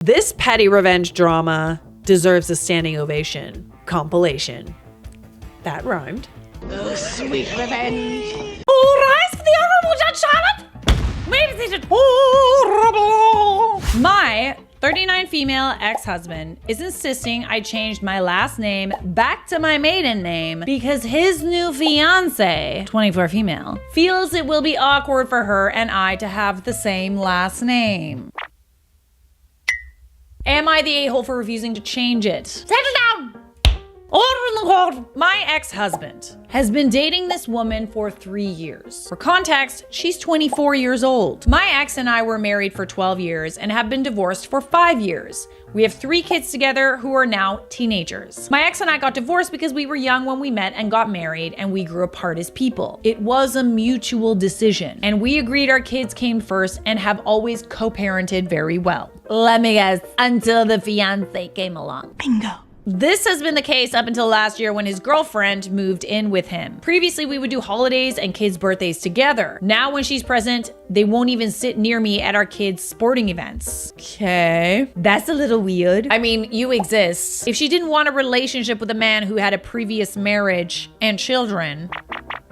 This petty revenge drama deserves a standing ovation compilation. That rhymed. Oh, sweet revenge. All rise for the Honorable Judge Charlotte! Ladies and horrible! My 39 female ex-husband is insisting I changed my last name back to my maiden name because his new fiance, 24 female, feels it will be awkward for her and I to have the same last name. Am I the a-hole for refusing to change it? Settle down! Order in the court! My ex-husband has been dating this woman for 3 years. For context, she's 24 years old. My ex and I were married for 12 years and have been divorced for 5 years. We have 3 kids together who are now teenagers. My ex and I got divorced because we were young when we met and got married, and we grew apart as people. It was a mutual decision, and we agreed our kids came first and have always co-parented very well. Let me guess, until the fiance came along. Bingo. This has been the case up until last year when his girlfriend moved in with him. Previously, we would do holidays and kids' birthdays together. Now when she's present, they won't even sit near me at our kids' sporting events. Okay, that's a little weird. I mean, you exist. If she didn't want a relationship with a man who had a previous marriage and children,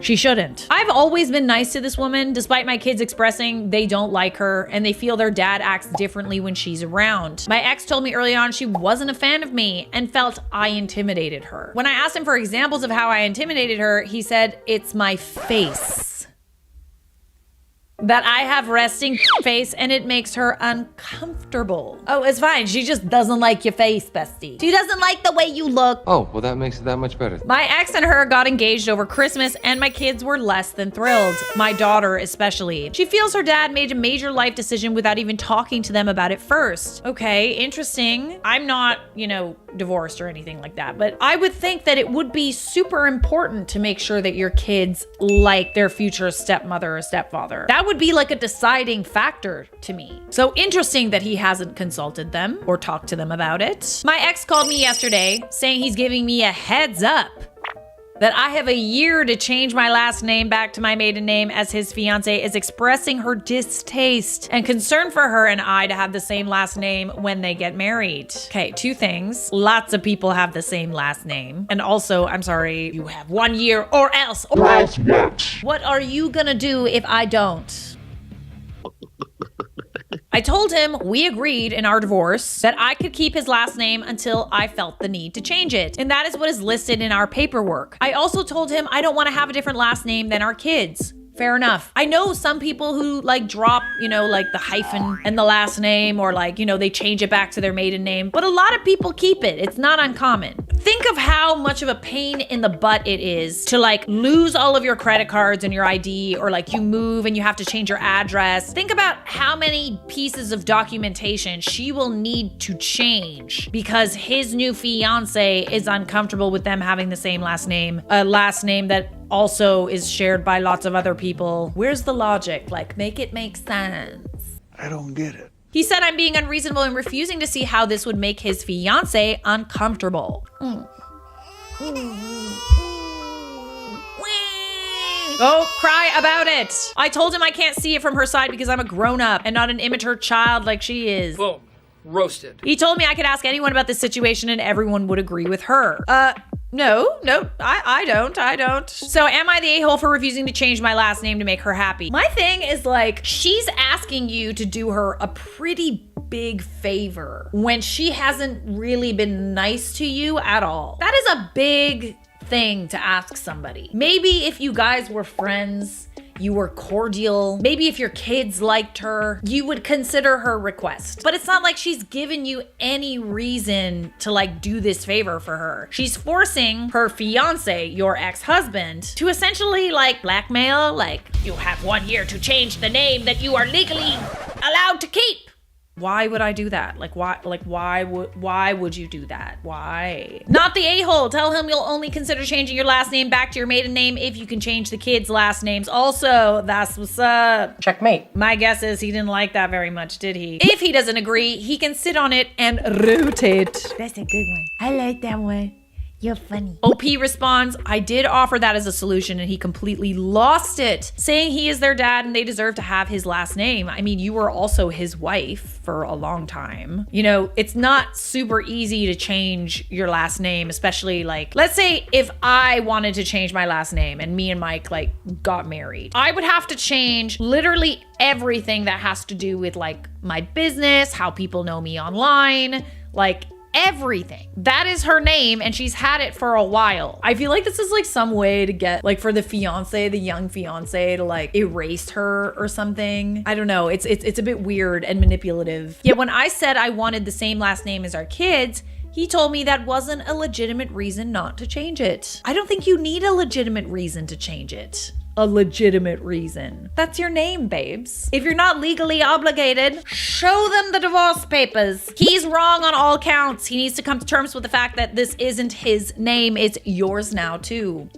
she shouldn't. I've always been nice to this woman, despite my kids expressing they don't like her and they feel their dad acts differently when she's around. My ex told me early on she wasn't a fan of me and felt I intimidated her. When I asked him for examples of how I intimidated her, he said, "It's my face. That I have resting face and it makes her uncomfortable." Oh, it's fine. She just doesn't like your face, bestie. She doesn't like the way you look. Oh, well, that makes it that much better. My ex and her got engaged over Christmas and my kids were less than thrilled. My daughter especially. She feels her dad made a major life decision without even talking to them about it first. Okay, interesting. I'm not, divorced or anything like that, but I would think that it would be super important to make sure that your kids like their future stepmother or stepfather. That would be like a deciding factor to me. So interesting that he hasn't consulted them or talked to them about it. My ex called me yesterday saying he's giving me a heads up that I have a year to change my last name back to my maiden name, as his fiance is expressing her distaste and concern for her and I to have the same last name when they get married. Okay, 2 things. Lots of people have the same last name. And also, I'm sorry, you have 1 year or else. What are you gonna do if I don't? I told him we agreed in our divorce that I could keep his last name until I felt the need to change it. And that is what is listed in our paperwork. I also told him I don't want to have a different last name than our kids. Fair enough. I know some people who drop, the hyphen and the last name, or they change it back to their maiden name, but a lot of people keep it. It's not uncommon. Think of how much of a pain in the butt it is to lose all of your credit cards and your ID, or you move and you have to change your address. Think about how many pieces of documentation she will need to change because his new fiance is uncomfortable with them having the same last name, a last name that also is shared by lots of other people. Where's the logic? Make it make sense. I don't get it. He said I'm being unreasonable and refusing to see how this would make his fiance uncomfortable. Oh, cry about it. I told him I can't see it from her side because I'm a grown-up and not an immature child like she is. Boom. Roasted. He told me I could ask anyone about this situation and everyone would agree with her. No, I don't. So am I the a-hole for refusing to change my last name to make her happy? My thing is she's asking you to do her a pretty big favor when she hasn't really been nice to you at all. That is a big thing to ask somebody. Maybe if you guys were friends, you were cordial, maybe if your kids liked her, you would consider her request. But it's not like she's given you any reason to do this favor for her. She's forcing her fiance, your ex-husband, to essentially blackmail, you have 1 year to change the name that you are legally allowed to keep. Why would I do that? Why would you do that? Why? Not the a-hole. Tell him you'll only consider changing your last name back to your maiden name if you can change the kids' last names. Also, that's what's up. Checkmate. My guess is he didn't like that very much, did he? If he doesn't agree, he can sit on it and rotate. That's a good one. I like that one. You're funny. OP responds, I did offer that as a solution and he completely lost it, saying he is their dad and they deserve to have his last name. I mean, you were also his wife for a long time. You know, it's not super easy to change your last name, especially like, let's say if I wanted to change my last name and me and Mike like got married, I would have to change literally everything that has to do with like my business, how people know me online, like everything. That is her name and she's had it for a while. I feel like this is like some way to get like for the fiance, the young fiance, to like erase her or something. I don't know. It's a bit weird and manipulative. Yet when I said I wanted the same last name as our kids, he told me that wasn't a legitimate reason not to change it. I don't think you need a legitimate reason to change it. A legitimate reason. That's your name, babes. If you're not legally obligated, show them the divorce papers. He's wrong on all counts. He needs to come to terms with the fact that this isn't his name, it's yours now too.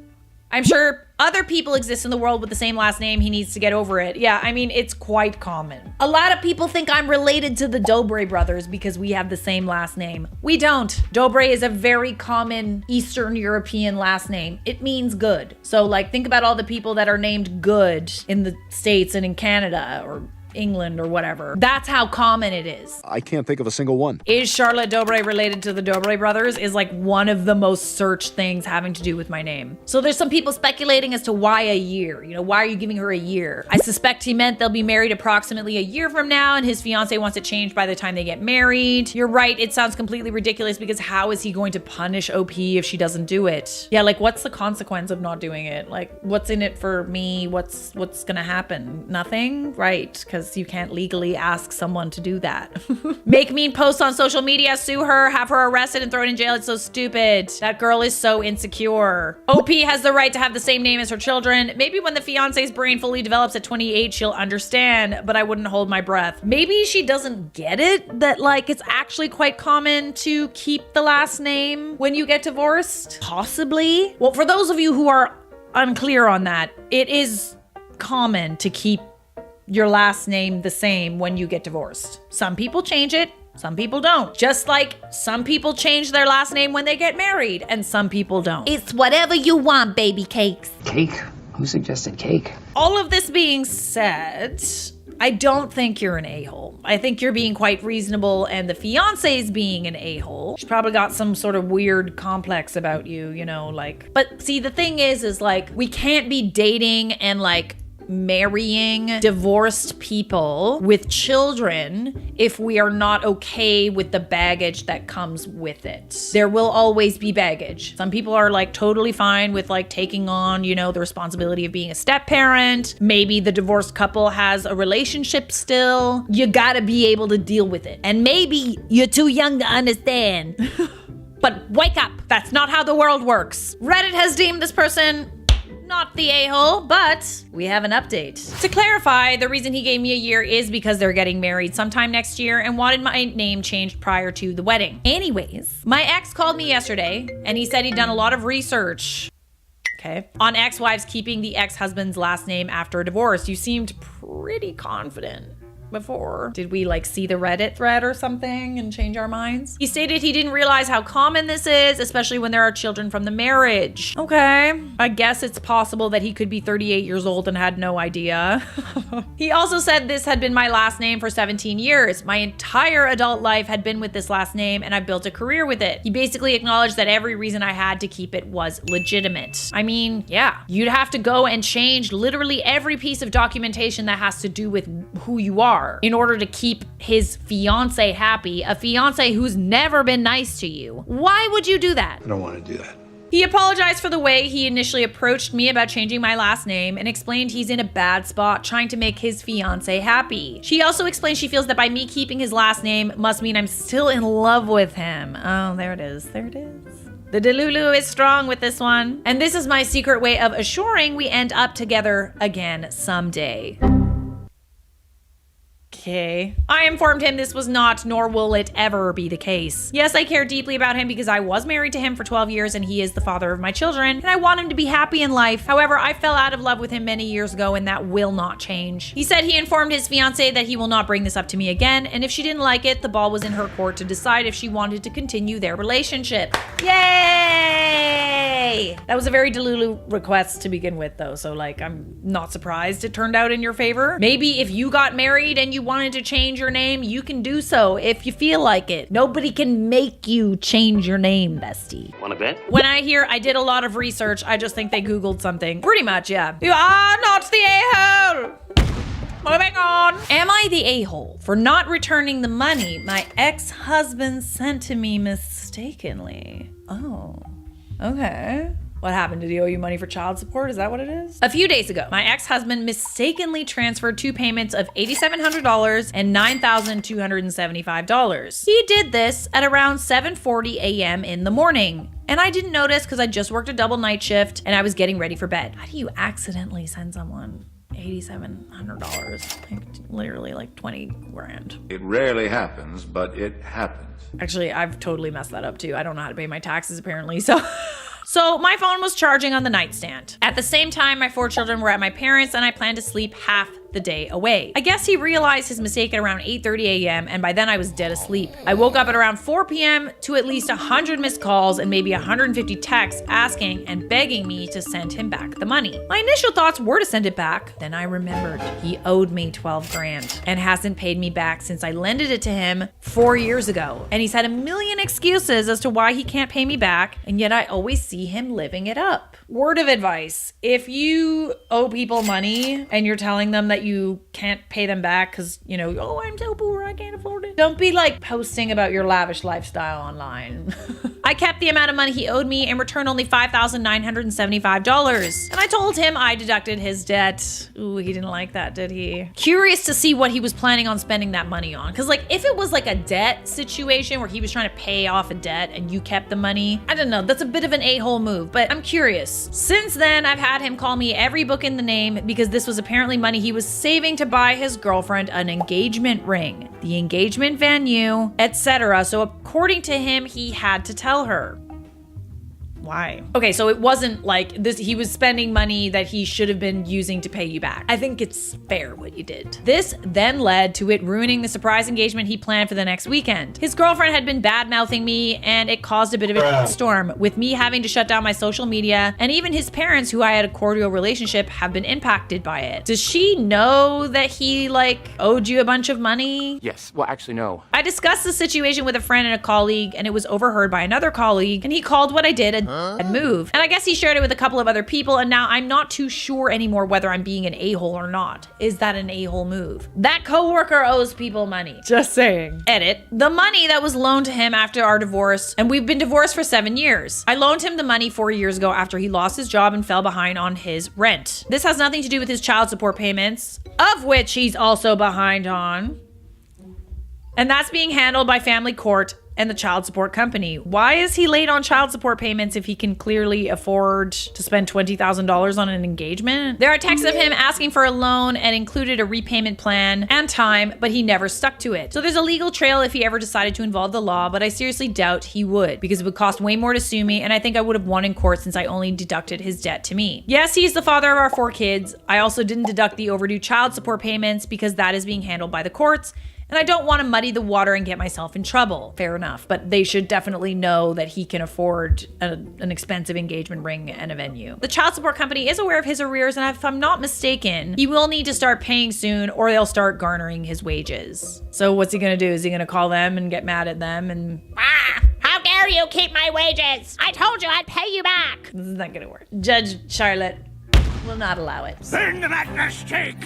I'm sure other people exist in the world with the same last name. He needs to get over it. Yeah, I mean, it's quite common. A lot of people think I'm related to the Dobre brothers because we have the same last name. We don't. Dobre is a very common Eastern European last name. It means good. So like, think about all the people that are named Good in the States and in Canada or England or whatever. That's how common it is. I can't think of a single one. Is Charlotte Dobre related to the Dobre brothers is like one of the most searched things having to do with my name. So there's some people speculating as to why a year. You know, why are you giving her a year? I suspect he meant they'll be married approximately a year from now and his fiance wants it changed by the time they get married. You're right, it sounds completely ridiculous because how is he going to punish OP if she doesn't do it? Yeah, like what's the consequence of not doing it? Like what's in it for me? What's gonna happen? Nothing? Right, because you can't legally ask someone to do that. Make mean posts on social media, sue her, have her arrested and thrown in jail. It's so stupid. That girl is so insecure. OP has the right to have the same name as her children. Maybe when the fiance's brain fully develops at 28, she'll understand, but I wouldn't hold my breath. Maybe she doesn't get it that like it's actually quite common to keep the last name when you get divorced. Possibly. Well, for those of you who are unclear on that, it is common to keep your last name the same when you get divorced. Some people change it, some people don't. Just like some people change their last name when they get married and some people don't. It's whatever you want, baby cakes. Cake? Who suggested cake? All of this being said, I don't think you're an a-hole. I think you're being quite reasonable and the fiance's being an a-hole. She's probably got some sort of weird complex about you, you know, like. But see, the thing is like, we can't be dating and like marrying divorced people with children if we are not okay with the baggage that comes with it. There will always be baggage. Some people are like totally fine with like taking on, you know, the responsibility of being a step parent. Maybe the divorced couple has a relationship still. You gotta be able to deal with it. And maybe you're too young to understand. But wake up. That's not how the world works. Reddit has deemed this person not the a-hole, but we have an update. To clarify, the reason he gave me a year is because they're getting married sometime next year and wanted my name changed prior to the wedding. Anyways, my ex called me yesterday and he said he'd done a lot of research, okay, on ex-wives keeping the ex-husband's last name after a divorce. You seemed pretty confident before. Did we like see the Reddit thread or something and change our minds? He stated he didn't realize how common this is, especially when there are children from the marriage. Okay, I guess it's possible that he could be 38 years old and had no idea. He also said this had been my last name for 17 years. My entire adult life had been with this last name and I built a career with it. He basically acknowledged that every reason I had to keep it was legitimate. I mean, yeah, you'd have to go and change literally every piece of documentation that has to do with who you are in order to keep his fiance happy, a fiance who's never been nice to you. Why would you do that? I don't want to do that. He apologized for the way he initially approached me about changing my last name and explained he's in a bad spot trying to make his fiance happy. She also explained she feels that by me keeping his last name must mean I'm still in love with him. Oh, there it is. There it is. The Delulu is strong with this one. And this is my secret way of assuring we end up together again someday. Okay. I informed him this was not, nor will it ever be the case. Yes, I care deeply about him because I was married to him for 12 years and he is the father of my children, and I want him to be happy in life. However, I fell out of love with him many years ago and that will not change. He said he informed his fiance that he will not bring this up to me again, and if she didn't like it, the ball was in her court to decide if she wanted to continue their relationship. Yay! That was a very delulu request to begin with though, so like I'm not surprised it turned out in your favor. Maybe if you got married and you wanted to change your name, you can do so if you feel like it. Nobody can make you change your name, bestie. Want a bet? When I hear I did a lot of research, I just think they Googled something. Pretty much, yeah. You are not the a-hole! Moving on. Am I the a-hole for not returning the money my ex-husband sent to me mistakenly? Oh, okay. What happened? Did he owe you money for child support? Is that what it is? A few days ago, my ex-husband mistakenly transferred two payments of $8,700 and $9,275. He did this at around 7:40 a.m. in the morning. And I didn't notice because I just worked a double night shift and I was getting ready for bed. How do you accidentally send someone $8,700? Like, literally like 20 grand. It rarely happens, but it happens. Actually, I've totally messed that up too. I don't know how to pay my taxes apparently, so... So my phone was charging on the nightstand. At the same time, my 4 children were at my parents' and I planned to sleep half the day away. I guess he realized his mistake at around 8:30 a.m. and by then I was dead asleep. I woke up at around 4 p.m. to at least 100 missed calls and maybe 150 texts asking and begging me to send him back the money. My initial thoughts were to send it back. Then I remembered he owed me 12 grand and hasn't paid me back since I lended it to him 4 years ago. And he's had a million excuses as to why he can't pay me back, and yet I always see him living it up. Word of advice: if you owe people money and you're telling them that you can't pay them back because, you know, oh, I'm so poor, I can't afford it. Don't be like posting about your lavish lifestyle online. I kept the amount of money he owed me and returned only $5,975. And I told him I deducted his debt. Ooh, he didn't like that, did he? Curious to see what he was planning on spending that money on. Cause like if it was like a debt situation where he was trying to pay off a debt and you kept the money, I don't know, that's a bit of an a-hole move, but I'm curious. Since then, I've had him call me every book in the name because this was apparently money he was saving to buy his girlfriend an engagement ring, the engagement venue, etc. So according to him, he had to tell her. Why? Okay, so it wasn't like this, he was spending money that he should have been using to pay you back. I think it's fair what you did. This then led to it ruining the surprise engagement he planned for the next weekend. His girlfriend had been bad-mouthing me and it caused a bit of a storm, with me having to shut down my social media, and even his parents, who I had a cordial relationship, have been impacted by it. Does she know that he like owed you a bunch of money? Yes. Well, actually, no. I discussed the situation with a friend and a colleague, and it was overheard by another colleague, and he called what I did a move. And I guess he shared it with a couple of other people, and now I'm not too sure anymore whether I'm being an a-hole or not. Is that an a-hole move? That coworker owes people money. Just saying. Edit. The money that was loaned to him after our divorce, and we've been divorced for 7 years. I loaned him the money 4 years ago after he lost his job and fell behind on his rent. This has nothing to do with his child support payments, of which he's also behind on. And that's being handled by family court and the child support company. Why is he late on child support payments if he can clearly afford to spend $20,000 on an engagement? There are texts of him asking for a loan and included a repayment plan and time, but he never stuck to it. So there's a legal trail if he ever decided to involve the law, but I seriously doubt he would, because it would cost way more to sue me, and I think I would have won in court since I only deducted his debt to me. Yes, he's the father of our 4 kids. I also didn't deduct the overdue child support payments because that is being handled by the courts, and I don't want to muddy the water and get myself in trouble. Fair enough, but they should definitely know that he can afford an expensive engagement ring and a venue. The child support company is aware of his arrears, and if I'm not mistaken, he will need to start paying soon or they'll start garnering his wages. So what's he gonna do? Is he gonna call them and get mad at them and... How dare you keep my wages? I told you I'd pay you back. This is not gonna work. Judge Charlotte will not allow it. Burn the madness cake!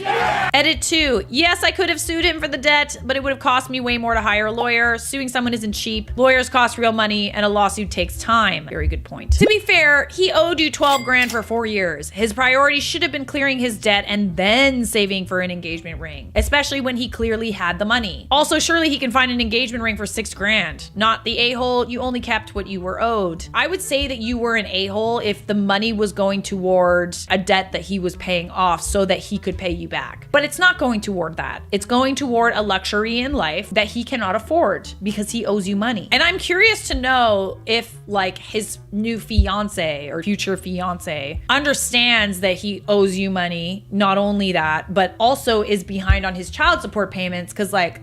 Edit 2. Yes, I could have sued him for the debt, but it would have cost me way more to hire a lawyer. Suing someone isn't cheap. Lawyers cost real money, and a lawsuit takes time. Very good point. To be fair, he owed you 12 grand for 4 years. His priority should have been clearing his debt and then saving for an engagement ring, especially when he clearly had the money. Also, surely he can find an engagement ring for 6 grand. Not the a-hole, you only kept what you were owed. I would say that you were an a-hole if the money was going towards a debt debt that he was paying off so that he could pay you back. But it's not going toward that. It's going toward a luxury in life that he cannot afford because he owes you money. And I'm curious to know if like his new fiance or future fiance understands that he owes you money. Not only that, but also is behind on his child support payments, because like,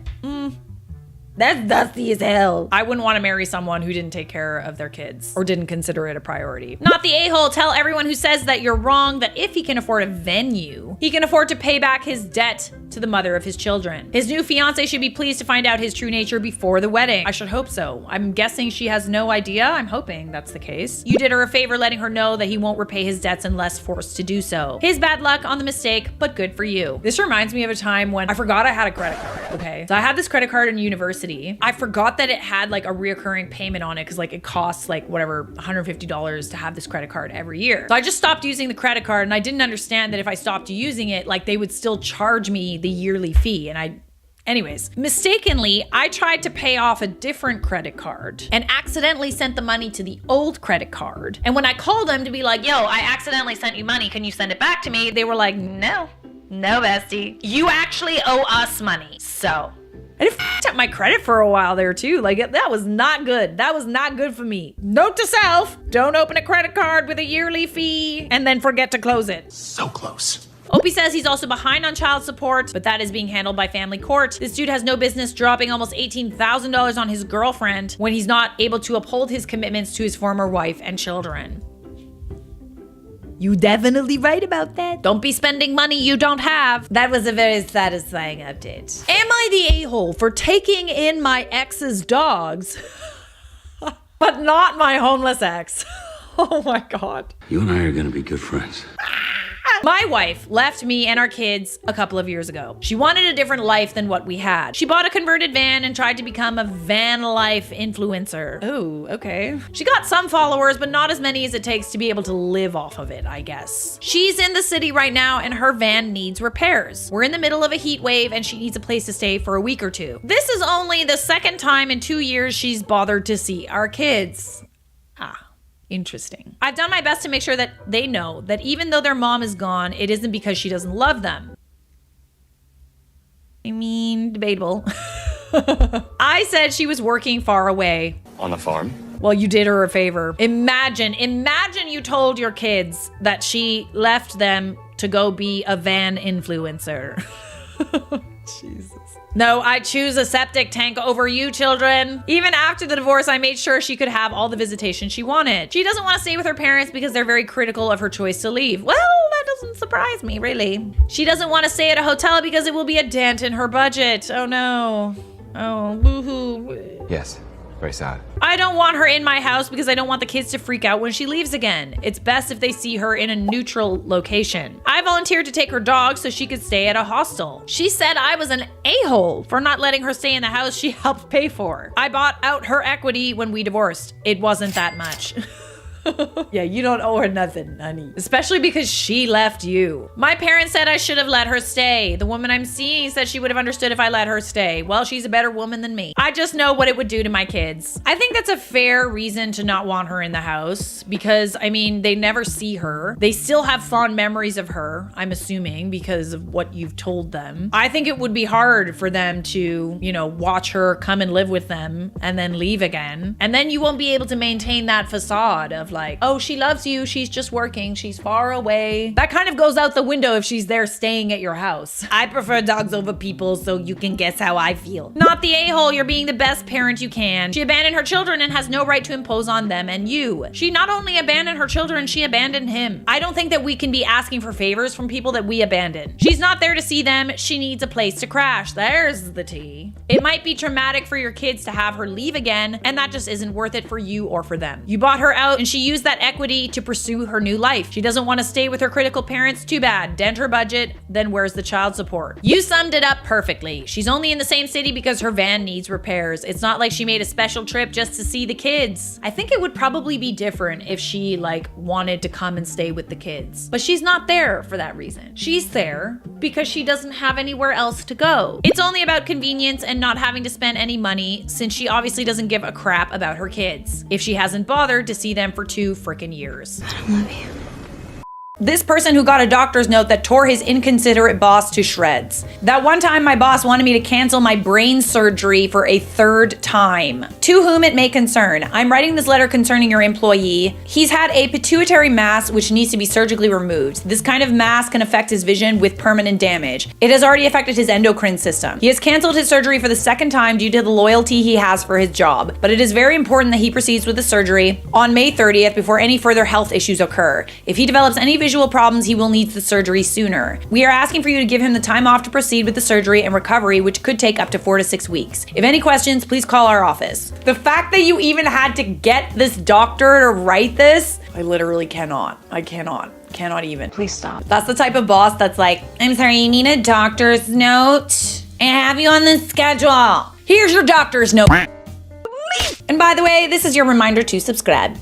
that's dusty as hell. I wouldn't want to marry someone who didn't take care of their kids or didn't consider it a priority. Not the a-hole. Tell everyone who says that you're wrong that if he can afford a venue, he can afford to pay back his debt to the mother of his children. His new fiance should be pleased to find out his true nature before the wedding. I should hope so. I'm guessing she has no idea. I'm hoping that's the case. You did her a favor letting her know that he won't repay his debts unless forced to do so. His bad luck on the mistake, but good for you. This reminds me of a time when I forgot I had a credit card, okay? So I had this credit card in university. I forgot that it had like a reoccurring payment on it because like it costs like whatever, $150 to have this credit card every year. So I just stopped using the credit card, and I didn't understand that if I stopped using it, like they would still charge me the yearly fee. And anyways, mistakenly, I tried to pay off a different credit card and accidentally sent the money to the old credit card. And when I called them to be like, yo, I accidentally sent you money, can you send it back to me? They were like, no, bestie. You actually owe us money. So and it f***ed up my credit for a while there too. Like that was not good. That was not good for me. Note to self, don't open a credit card with a yearly fee and then forget to close it. So close. Opie says he's also behind on child support, but that is being handled by family court. This dude has no business dropping almost $18,000 on his girlfriend when he's not able to uphold his commitments to his former wife and children. You definitely right about that. Don't be spending money you don't have. That was a very satisfying update. Am I the a-hole for taking in my ex's dogs, but not my homeless ex? Oh my God. You and I are gonna be good friends. My wife left me and our kids a couple of years ago. She wanted a different life than what we had. She bought a converted van and tried to become a van life influencer. Oh, okay. She got some followers, but not as many as it takes to be able to live off of it, I guess. She's in the city right now and her van needs repairs. We're in the middle of a heat wave and she needs a place to stay for a week or two. This is only the second time in 2 years she's bothered to see our kids. Interesting. I've done my best to make sure that they know that even though their mom is gone, it isn't because she doesn't love them. I mean, debatable. I said she was working far away. On the farm? Well, you did her a favor. Imagine you told your kids that she left them to go be a van influencer. Jesus. No, I choose a septic tank over you, children. Even after the divorce, I made sure she could have all the visitation she wanted. She doesn't want to stay with her parents because they're very critical of her choice to leave. Well, that doesn't surprise me, really. She doesn't want to stay at a hotel because it will be a dent in her budget. Oh no. Oh, boo-hoo. Yes, very sad. I don't want her in my house because I don't want the kids to freak out when she leaves again. It's best if they see her in a neutral location. I volunteered to take her dog so she could stay at a hostel. She said I was an a-hole for not letting her stay in the house she helped pay for. I bought out her equity when we divorced. It wasn't that much. Yeah, you don't owe her nothing, honey. Especially because she left you. My parents said I should have let her stay. The woman I'm seeing said she would have understood if I let her stay. Well, she's a better woman than me. I just know what it would do to my kids. I think that's a fair reason to not want her in the house because, I mean, they never see her. They still have fond memories of her, I'm assuming, because of what you've told them. I think it would be hard for them to, you know, watch her come and live with them and then leave again. And then you won't be able to maintain that facade of like, oh, she loves you, she's just working, she's far away. That kind of goes out the window if she's there staying at your house. I prefer dogs over people, so you can guess how I feel. Not the a-hole, you're being the best parent you can. She abandoned her children and has no right to impose on them and you. She not only abandoned her children, she abandoned him. I don't think that we can be asking for favors from people that we abandon. She's not there to see them, she needs a place to crash. There's the tea. It might be traumatic for your kids to have her leave again, and that just isn't worth it for you or for them. You bought her out and she used that equity to pursue her new life. She doesn't want to stay with her critical parents, too bad. Dent her budget, then where's the child support? You summed it up perfectly. She's only in the same city because her van needs repairs. It's not like she made a special trip just to see the kids. I think it would probably be different if she like wanted to come and stay with the kids. But she's not there for that reason. She's there because she doesn't have anywhere else to go. It's only about convenience and not having to spend any money since she obviously doesn't give a crap about her kids if she hasn't bothered to see them for 2 frickin' years. I don't love you. This person who got a doctor's note that tore his inconsiderate boss to shreds. That one time my boss wanted me to cancel my brain surgery for a third time. To whom it may concern, I'm writing this letter concerning your employee. He's had a pituitary mass which needs to be surgically removed. This kind of mass can affect his vision with permanent damage. It has already affected his endocrine system. He has canceled his surgery for the second time due to the loyalty he has for his job, but it is very important that he proceeds with the surgery on May 30th before any further health issues occur. If he develops any visual problems, he will need the surgery sooner. We are asking for you to give him the time off to proceed with the surgery and recovery, which could take up to 4 to 6 weeks. If any questions, please call our office. The fact that you even had to get this doctor to write this, I literally cannot. I cannot even. Please stop. That's the type of boss that's like, I'm sorry, you need a doctor's note? I have you on the schedule. Here's your doctor's note. And by the way, this is your reminder to subscribe.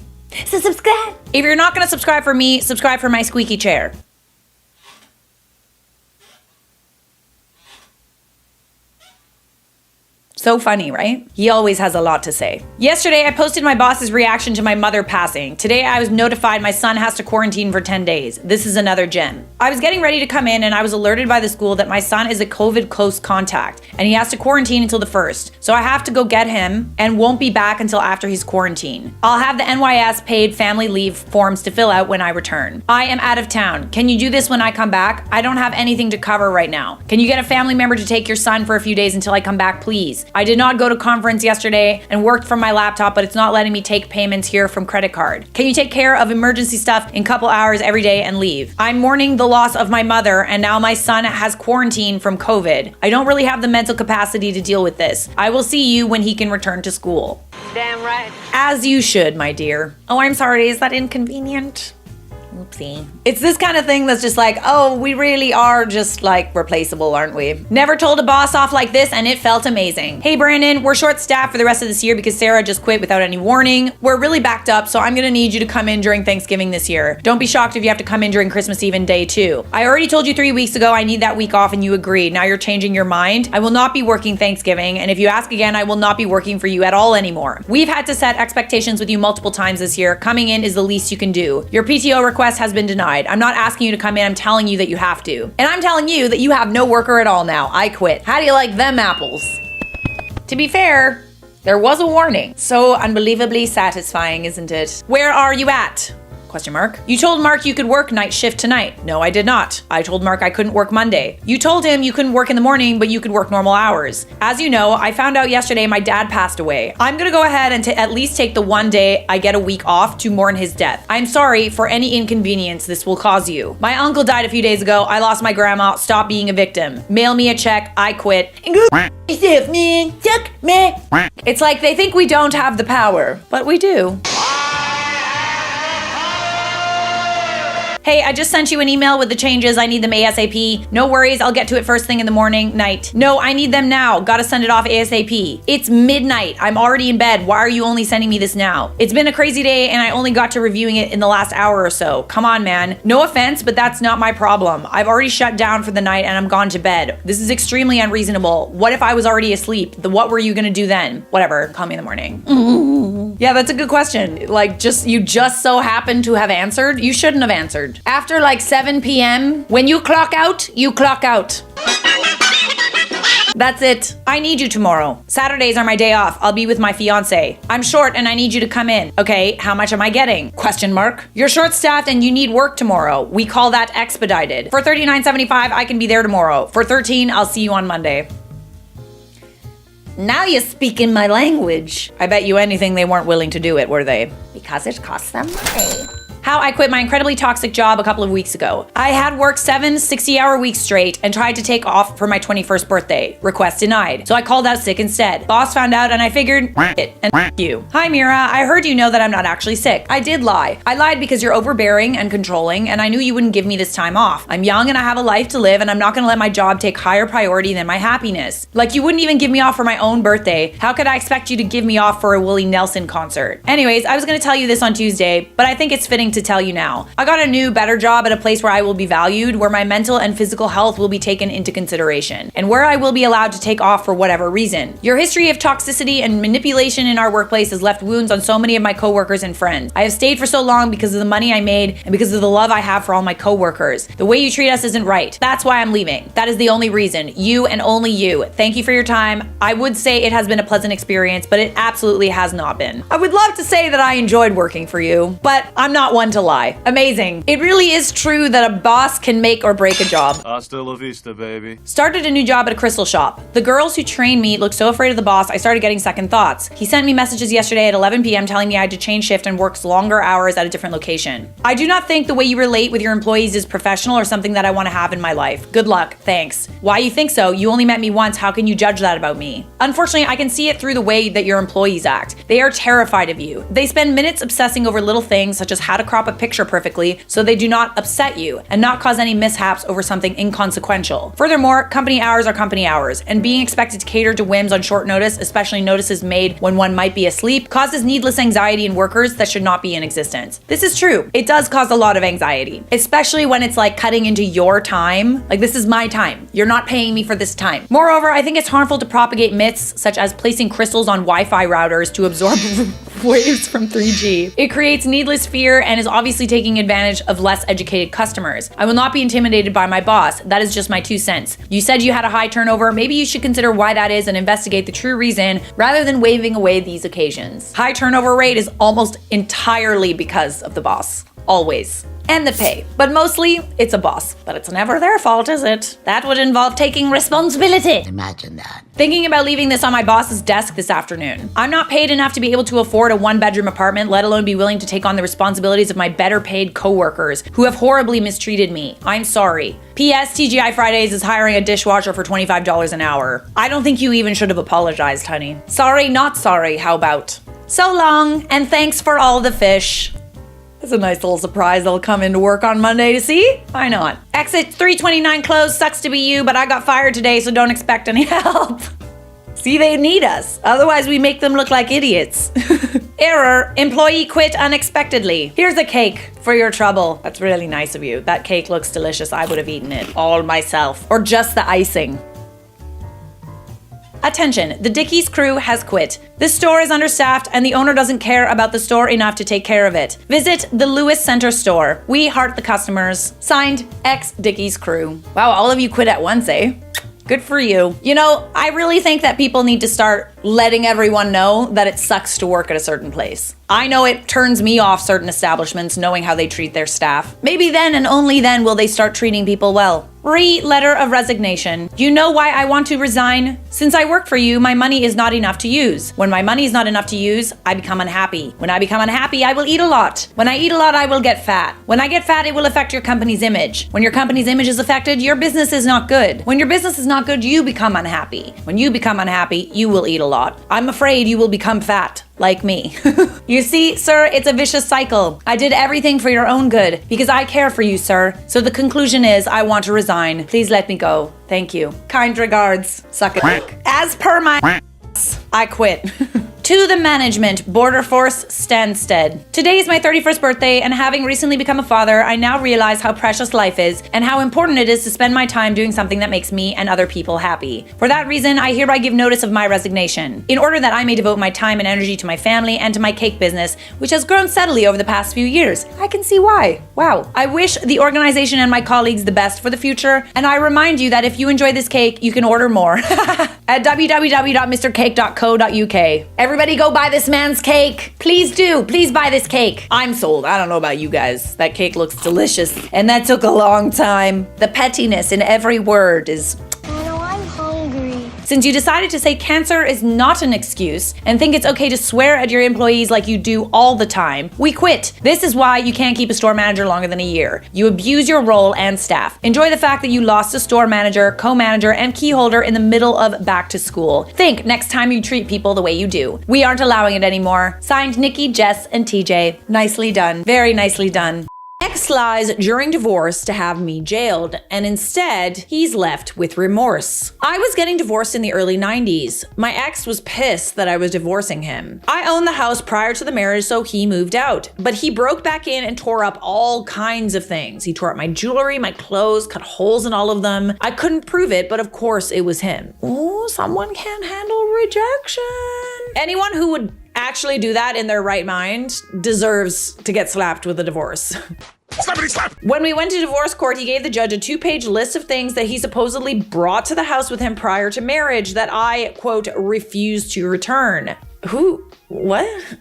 So subscribe. If you're not going to subscribe for me, subscribe for my squeaky chair. So funny, right? He always has a lot to say. Yesterday, I posted my boss's reaction to my mother passing. Today, I was notified my son has to quarantine for 10 days. This is another gem. I was getting ready to come in and I was alerted by the school that my son is a COVID close contact and he has to quarantine until the 1st. So I have to go get him and won't be back until after his quarantine. I'll have the NYS paid family leave forms to fill out when I return. I am out of town. Can you do this when I come back? I don't have anything to cover right now. Can you get a family member to take your son for a few days until I come back, please? I did not go to conference yesterday and worked from my laptop, but it's not letting me take payments here from credit card. Can you take care of emergency stuff in a couple hours every day and leave? I'm mourning the loss of my mother and now my son has quarantine from COVID. I don't really have the mental capacity to deal with this. I will see you when he can return to school. Damn right. As you should, my dear. Oh, I'm sorry. Is that inconvenient? Oopsie. It's this kind of thing that's just like, oh, we really are just like replaceable, aren't we? Never told a boss off like this and it felt amazing. Hey Brandon, we're short staffed for the rest of this year because Sarah just quit without any warning. We're really backed up, so I'm gonna need you to come in during Thanksgiving this year. Don't be shocked if you have to come in during Christmas Eve and day 2. I already told you 3 weeks ago I need that week off and you agreed. Now you're changing your mind. I will not be working Thanksgiving, and if you ask again, I will not be working for you at all anymore. We've had to set expectations with you multiple times this year. Coming in is the least you can do. Your PTO request has been denied. I'm not asking you to come in, I'm telling you that you have to. And I'm telling you that you have no worker at all now. I quit. How do you like them apples? To be fair, there was a warning. So unbelievably satisfying, isn't it? Where are you at? Question mark. You told Mark you could work night shift tonight. No, I did not. I told Mark I couldn't work Monday. You told him you couldn't work in the morning, but you could work normal hours. As you know, I found out yesterday my dad passed away. I'm gonna go ahead and at least take the one day I get a week off to mourn his death. I'm sorry for any inconvenience this will cause you. My uncle died a few days ago. I lost my grandma. Stop being a victim. Mail me a check. I quit. It's like they think we don't have the power, but we do. Hey, I just sent you an email with the changes. I need them ASAP. No worries, I'll get to it first thing in the morning, night. No, I need them now. Gotta send it off ASAP. It's midnight. I'm already in bed. Why are you only sending me this now? It's been a crazy day and I only got to reviewing it in the last hour or so. Come on, man. No offense, but that's not my problem. I've already shut down for the night and I'm gone to bed. This is extremely unreasonable. What if I was already asleep? What were you gonna do then? Whatever, call me in the morning. Yeah, that's a good question. Like, you just so happened to have answered? You shouldn't have answered. After like 7 p.m., when you clock out, you clock out. That's it. I need you tomorrow. Saturdays are my day off. I'll be with my fiance. I'm short and I need you to come in. Okay, how much am I getting? Question mark. You're short-staffed and you need work tomorrow. We call that expedited. For $39.75, I can be there tomorrow. For $13, I'll see you on Monday. Now you speak in my language. I bet you anything they weren't willing to do it, were they? Because it costs them money. How I quit my incredibly toxic job a couple of weeks ago. I had worked 7 60-hour weeks straight and tried to take off for my 21st birthday. Request denied. So I called out sick instead. Boss found out and I figured, it, and you. Hi Mira, I heard you know that I'm not actually sick. I did lie. I lied because you're overbearing and controlling and I knew you wouldn't give me this time off. I'm young and I have a life to live and I'm not gonna let my job take higher priority than my happiness. Like you wouldn't even give me off for my own birthday. How could I expect you to give me off for a Willie Nelson concert? Anyways, I was gonna tell you this on Tuesday, but I think it's fitting thing to tell you now. I got a new, better job at a place where I will be valued, where my mental and physical health will be taken into consideration, and where I will be allowed to take off for whatever reason. Your history of toxicity and manipulation in our workplace has left wounds on so many of my coworkers and friends. I have stayed for so long because of the money I made and because of the love I have for all my coworkers. The way you treat us isn't right. That's why I'm leaving. That is the only reason. You and only you. Thank you for your time. I would say it has been a pleasant experience, but it absolutely has not been. I would love to say that I enjoyed working for you, but I'm not one to lie. Amazing. It really is true that a boss can make or break a job. Hasta la vista, baby. Started a new job at a crystal shop. The girls who trained me looked so afraid of the boss, I started getting second thoughts. He sent me messages yesterday at 11 p.m. telling me I had to change shift and work longer hours at a different location. I do not think the way you relate with your employees is professional or something that I want to have in my life. Good luck. Thanks. Why you think so? You only met me once. How can you judge that about me? Unfortunately, I can see it through the way that your employees act. They are terrified of you. They spend minutes obsessing over little things such as how to crop a picture perfectly so they do not upset you and not cause any mishaps over something inconsequential. Furthermore, company hours are company hours, and being expected to cater to whims on short notice, especially notices made when one might be asleep, causes needless anxiety in workers that should not be in existence. This is true. It does cause a lot of anxiety, especially when it's like cutting into your time. Like, this is my time. You're not paying me for this time. Moreover, I think it's harmful to propagate myths such as placing crystals on Wi-Fi routers to absorb waves from 3G. It creates needless fear and is obviously taking advantage of less educated customers. I will not be intimidated by my boss. That is just my 2 cents. You said you had a high turnover. Maybe you should consider why that is and investigate the true reason rather than waving away these occasions. High turnover rate is almost entirely because of the boss. Always. And the pay. But mostly, it's a boss. But it's never their fault, is it? That would involve taking responsibility. Imagine that. Thinking about leaving this on my boss's desk this afternoon. I'm not paid enough to be able to afford a 1-bedroom apartment, let alone be willing to take on the responsibilities of my better paid coworkers who have horribly mistreated me. I'm sorry. P.S. TGI Fridays is hiring a dishwasher for $25 an hour. I don't think you even should have apologized, honey. Sorry, not sorry, how about? So long, and thanks for all the fish. That's a nice little surprise they'll come into work on Monday to see. Why not? Exit 329 closed. Sucks to be you, but I got fired today, so don't expect any help. See, they need us. Otherwise, we make them look like idiots. Error. Employee quit unexpectedly. Here's a cake for your trouble. That's really nice of you. That cake looks delicious. I would have eaten it all myself. Or just the icing. Attention, the Dickies crew has quit. This store is understaffed and the owner doesn't care about the store enough to take care of it. Visit the Lewis Center store. We heart the customers. Signed, ex-Dickies crew. Wow, all of you quit at once, eh? Good for you. You know, I really think that people need to start letting everyone know that it sucks to work at a certain place. I know it turns me off certain establishments knowing how they treat their staff. Maybe then and only then will they start treating people well. Letter of resignation. You know why I want to resign? Since I work for you, my money is not enough to use. When my money is not enough to use, I become unhappy. When I become unhappy, I will eat a lot. When I eat a lot, I will get fat. When I get fat, it will affect your company's image. When your company's image is affected, your business is not good. When your business is not good, you become unhappy. When you become unhappy, you will eat a lot. I'm afraid you will become fat. Like me. You see, sir, it's a vicious cycle. I did everything for your own good because I care for you, sir. So the conclusion is I want to resign. Please let me go. Thank you. Kind regards. Suck a dick. As per my I quit. To the management, Border Force Stansted. Today is my 31st birthday, and having recently become a father, I now realize how precious life is and how important it is to spend my time doing something that makes me and other people happy. For that reason, I hereby give notice of my resignation, in order that I may devote my time and energy to my family and to my cake business, which has grown steadily over the past few years. I can see why. Wow. I wish the organization and my colleagues the best for the future, and I remind you that if you enjoy this cake, you can order more at www.mrcake.co.uk. Everybody go buy this man's cake. Please do. Please buy this cake. I'm sold. I don't know about you guys. That cake looks delicious. And that took a long time. The pettiness in every word is... I'm hungry. Since you decided to say cancer is not an excuse and think it's okay to swear at your employees like you do all the time, we quit. This is why you can't keep a store manager longer than a year. You abuse your role and staff. Enjoy the fact that you lost a store manager, co-manager, and key holder in the middle of back to school. Think next time you treat people the way you do. We aren't allowing it anymore. Signed, Nikki, Jess, and TJ. Nicely done. Very nicely done. Ex lies during divorce to have me jailed, and instead, he's left with remorse. I was getting divorced in the early 90s. My ex was pissed that I was divorcing him. I owned the house prior to the marriage, so he moved out. But he broke back in and tore up all kinds of things. He tore up my jewelry, my clothes, cut holes in all of them. I couldn't prove it, but of course it was him. Ooh, someone can't handle rejection. Anyone who would actually do that in their right mind deserves to get slapped with a divorce. When we went to divorce court, he gave the judge a 2-page list of things that he supposedly brought to the house with him prior to marriage that I, quote, refused to return. Who? What?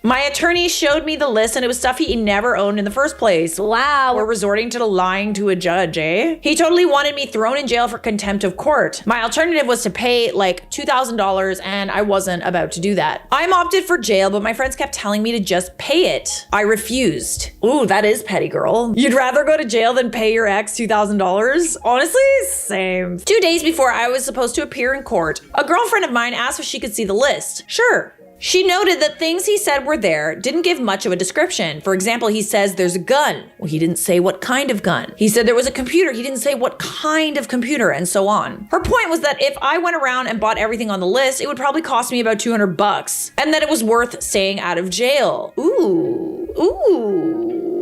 My attorney showed me the list and it was stuff he never owned in the first place. Wow, we're resorting to lying to a judge, eh? He totally wanted me thrown in jail for contempt of court. My alternative was to pay like $2,000 and I wasn't about to do that. I'm opted for jail, but my friends kept telling me to just pay it. I refused. Ooh, that is petty, girl. You'd rather go to jail than pay your ex $2,000? Honestly, same. 2 days before I was supposed to appear in court, a girlfriend of mine asked if she could see the list. Sure. She noted that things he said were there didn't give much of a description. For example, he says there's a gun. Well, he didn't say what kind of gun. He said there was a computer. He didn't say what kind of computer, and so on. Her point was that if I went around and bought everything on the list, it would probably cost me about $200, and that it was worth staying out of jail. Ooh,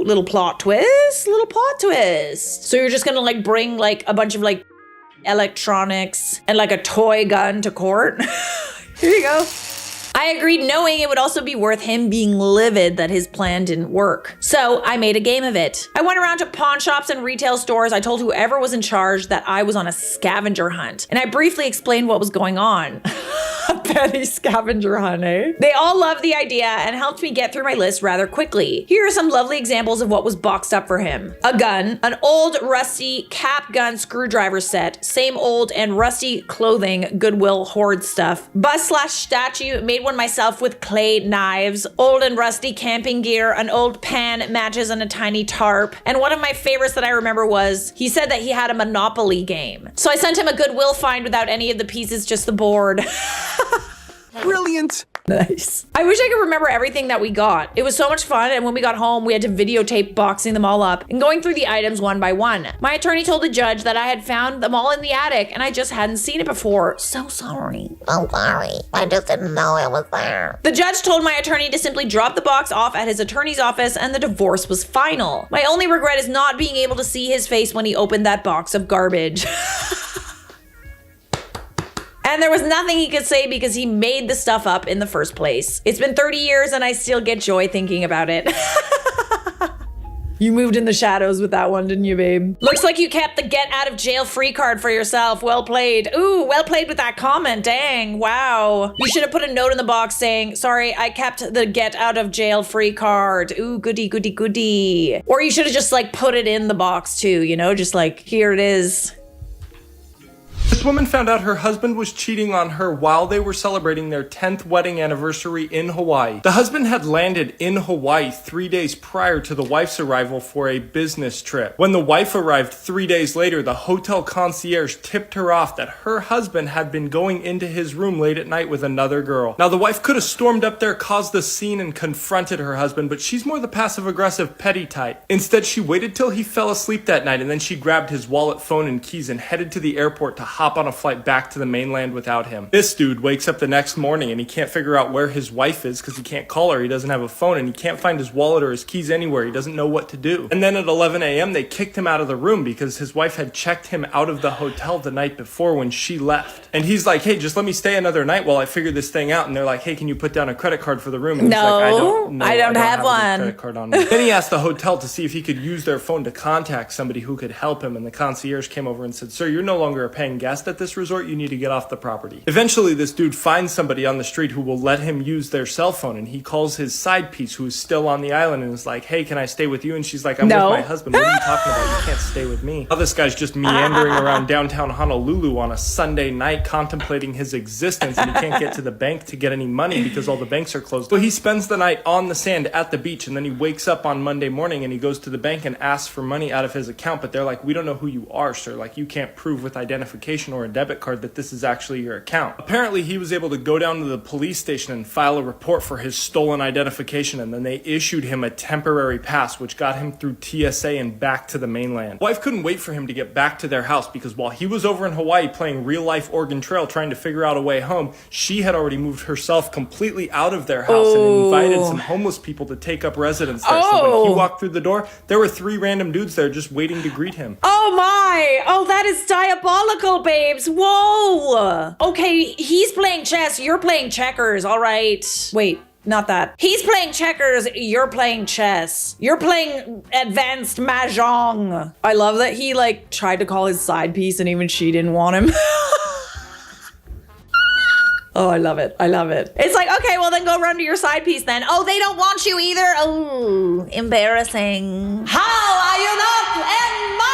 little plot twist, little plot twist. So you're just gonna like bring like a bunch of like electronics and like a toy gun to court? Here you go. I agreed, knowing it would also be worth him being livid that his plan didn't work. So I made a game of it. I went around to pawn shops and retail stores. I told whoever was in charge that I was on a scavenger hunt, and I briefly explained what was going on. A petty scavenger hunt, eh? They all loved the idea and helped me get through my list rather quickly. Here are some lovely examples of what was boxed up for him. A gun, an old rusty cap gun screwdriver set, same old and rusty clothing, Goodwill hoard stuff, bust/statue, made one myself with clay knives, old and rusty camping gear, an old pan, matches, and a tiny tarp. And one of my favorites that I remember was, he said that he had a Monopoly game. So I sent him a Goodwill find without any of the pieces, just the board. Brilliant. Nice. I wish I could remember everything that we got. It was so much fun, and when we got home, we had to videotape boxing them all up and going through the items one by one. My attorney told the judge that I had found them all in the attic, and I just hadn't seen it before. So sorry. I'm sorry. I just didn't know it was there. The judge told my attorney to simply drop the box off at his attorney's office, and the divorce was final. My only regret is not being able to see his face when he opened that box of garbage. And there was nothing he could say because he made the stuff up in the first place. It's been 30 years and I still get joy thinking about it. You moved in the shadows with that one, didn't you, babe? Looks like you kept the get out of jail free card for yourself. Well played. Ooh, well played with that comment. Dang, wow. You should have put a note in the box saying, sorry, I kept the get out of jail free card. Ooh, goody, goody, goody. Or you should have just like put it in the box too, you know, just like, here it is. This woman found out her husband was cheating on her while they were celebrating their 10th wedding anniversary in Hawaii. The husband had landed in Hawaii 3 days prior to the wife's arrival for a business trip. When the wife arrived 3 days later, the hotel concierge tipped her off that her husband had been going into his room late at night with another girl. Now, the wife could have stormed up there, caused a scene, and confronted her husband, but she's more the passive-aggressive petty type. Instead, she waited till he fell asleep that night, and then she grabbed his wallet, phone, and keys and headed to the airport to hop on a flight back to the mainland without him. This dude wakes up the next morning and he can't figure out where his wife is because he can't call her, he doesn't have a phone, and he can't find his wallet or his keys anywhere. He doesn't know what to do. And then at 11 a.m. they kicked him out of the room because his wife had checked him out of the hotel the night before when she left. And he's like, hey, just let me stay another night while I figure this thing out. And they're like, hey, can you put down a credit card for the room? And he's like, I don't have one. A credit card on me. Then he asked the hotel to see if he could use their phone to contact somebody who could help him. And the concierge came over and said, sir, you're no longer a paying guest at this resort. You need to get off the property. Eventually, this dude finds somebody on the street who will let him use their cell phone, and he calls his side piece who is still on the island and is like, hey, can I stay with you? And she's like, I'm with my husband. What are you talking about? You can't stay with me. Now this guy's just meandering around downtown Honolulu on a Sunday night contemplating his existence, and he can't get to the bank to get any money because all the banks are closed. So he spends the night on the sand at the beach, and then he wakes up on Monday morning and he goes to the bank and asks for money out of his account, but they're like, we don't know who you are, sir. Like, you can't prove with identification information or a debit card that this is actually your account. Apparently, he was able to go down to the police station and file a report for his stolen identification, and then they issued him a temporary pass, which got him through TSA and back to the mainland. Wife couldn't wait for him to get back to their house because while he was over in Hawaii playing real-life Oregon Trail trying to figure out a way home, she had already moved herself completely out of their house and invited some homeless people to take up residence there. So when he walked through the door, there were 3 random dudes there just waiting to greet him. Oh my! Oh, that is diabolical, babes. Whoa! Okay, he's playing chess, you're playing checkers, all right. Wait. Not that. He's playing checkers, you're playing chess. You're playing advanced mahjong. I love that he like tried to call his side piece and even she didn't want him. Oh, I love it. I love it. It's like, okay, well then go run to your side piece then. Oh, they don't want you either. Oh, embarrassing. How are you not embarrassed?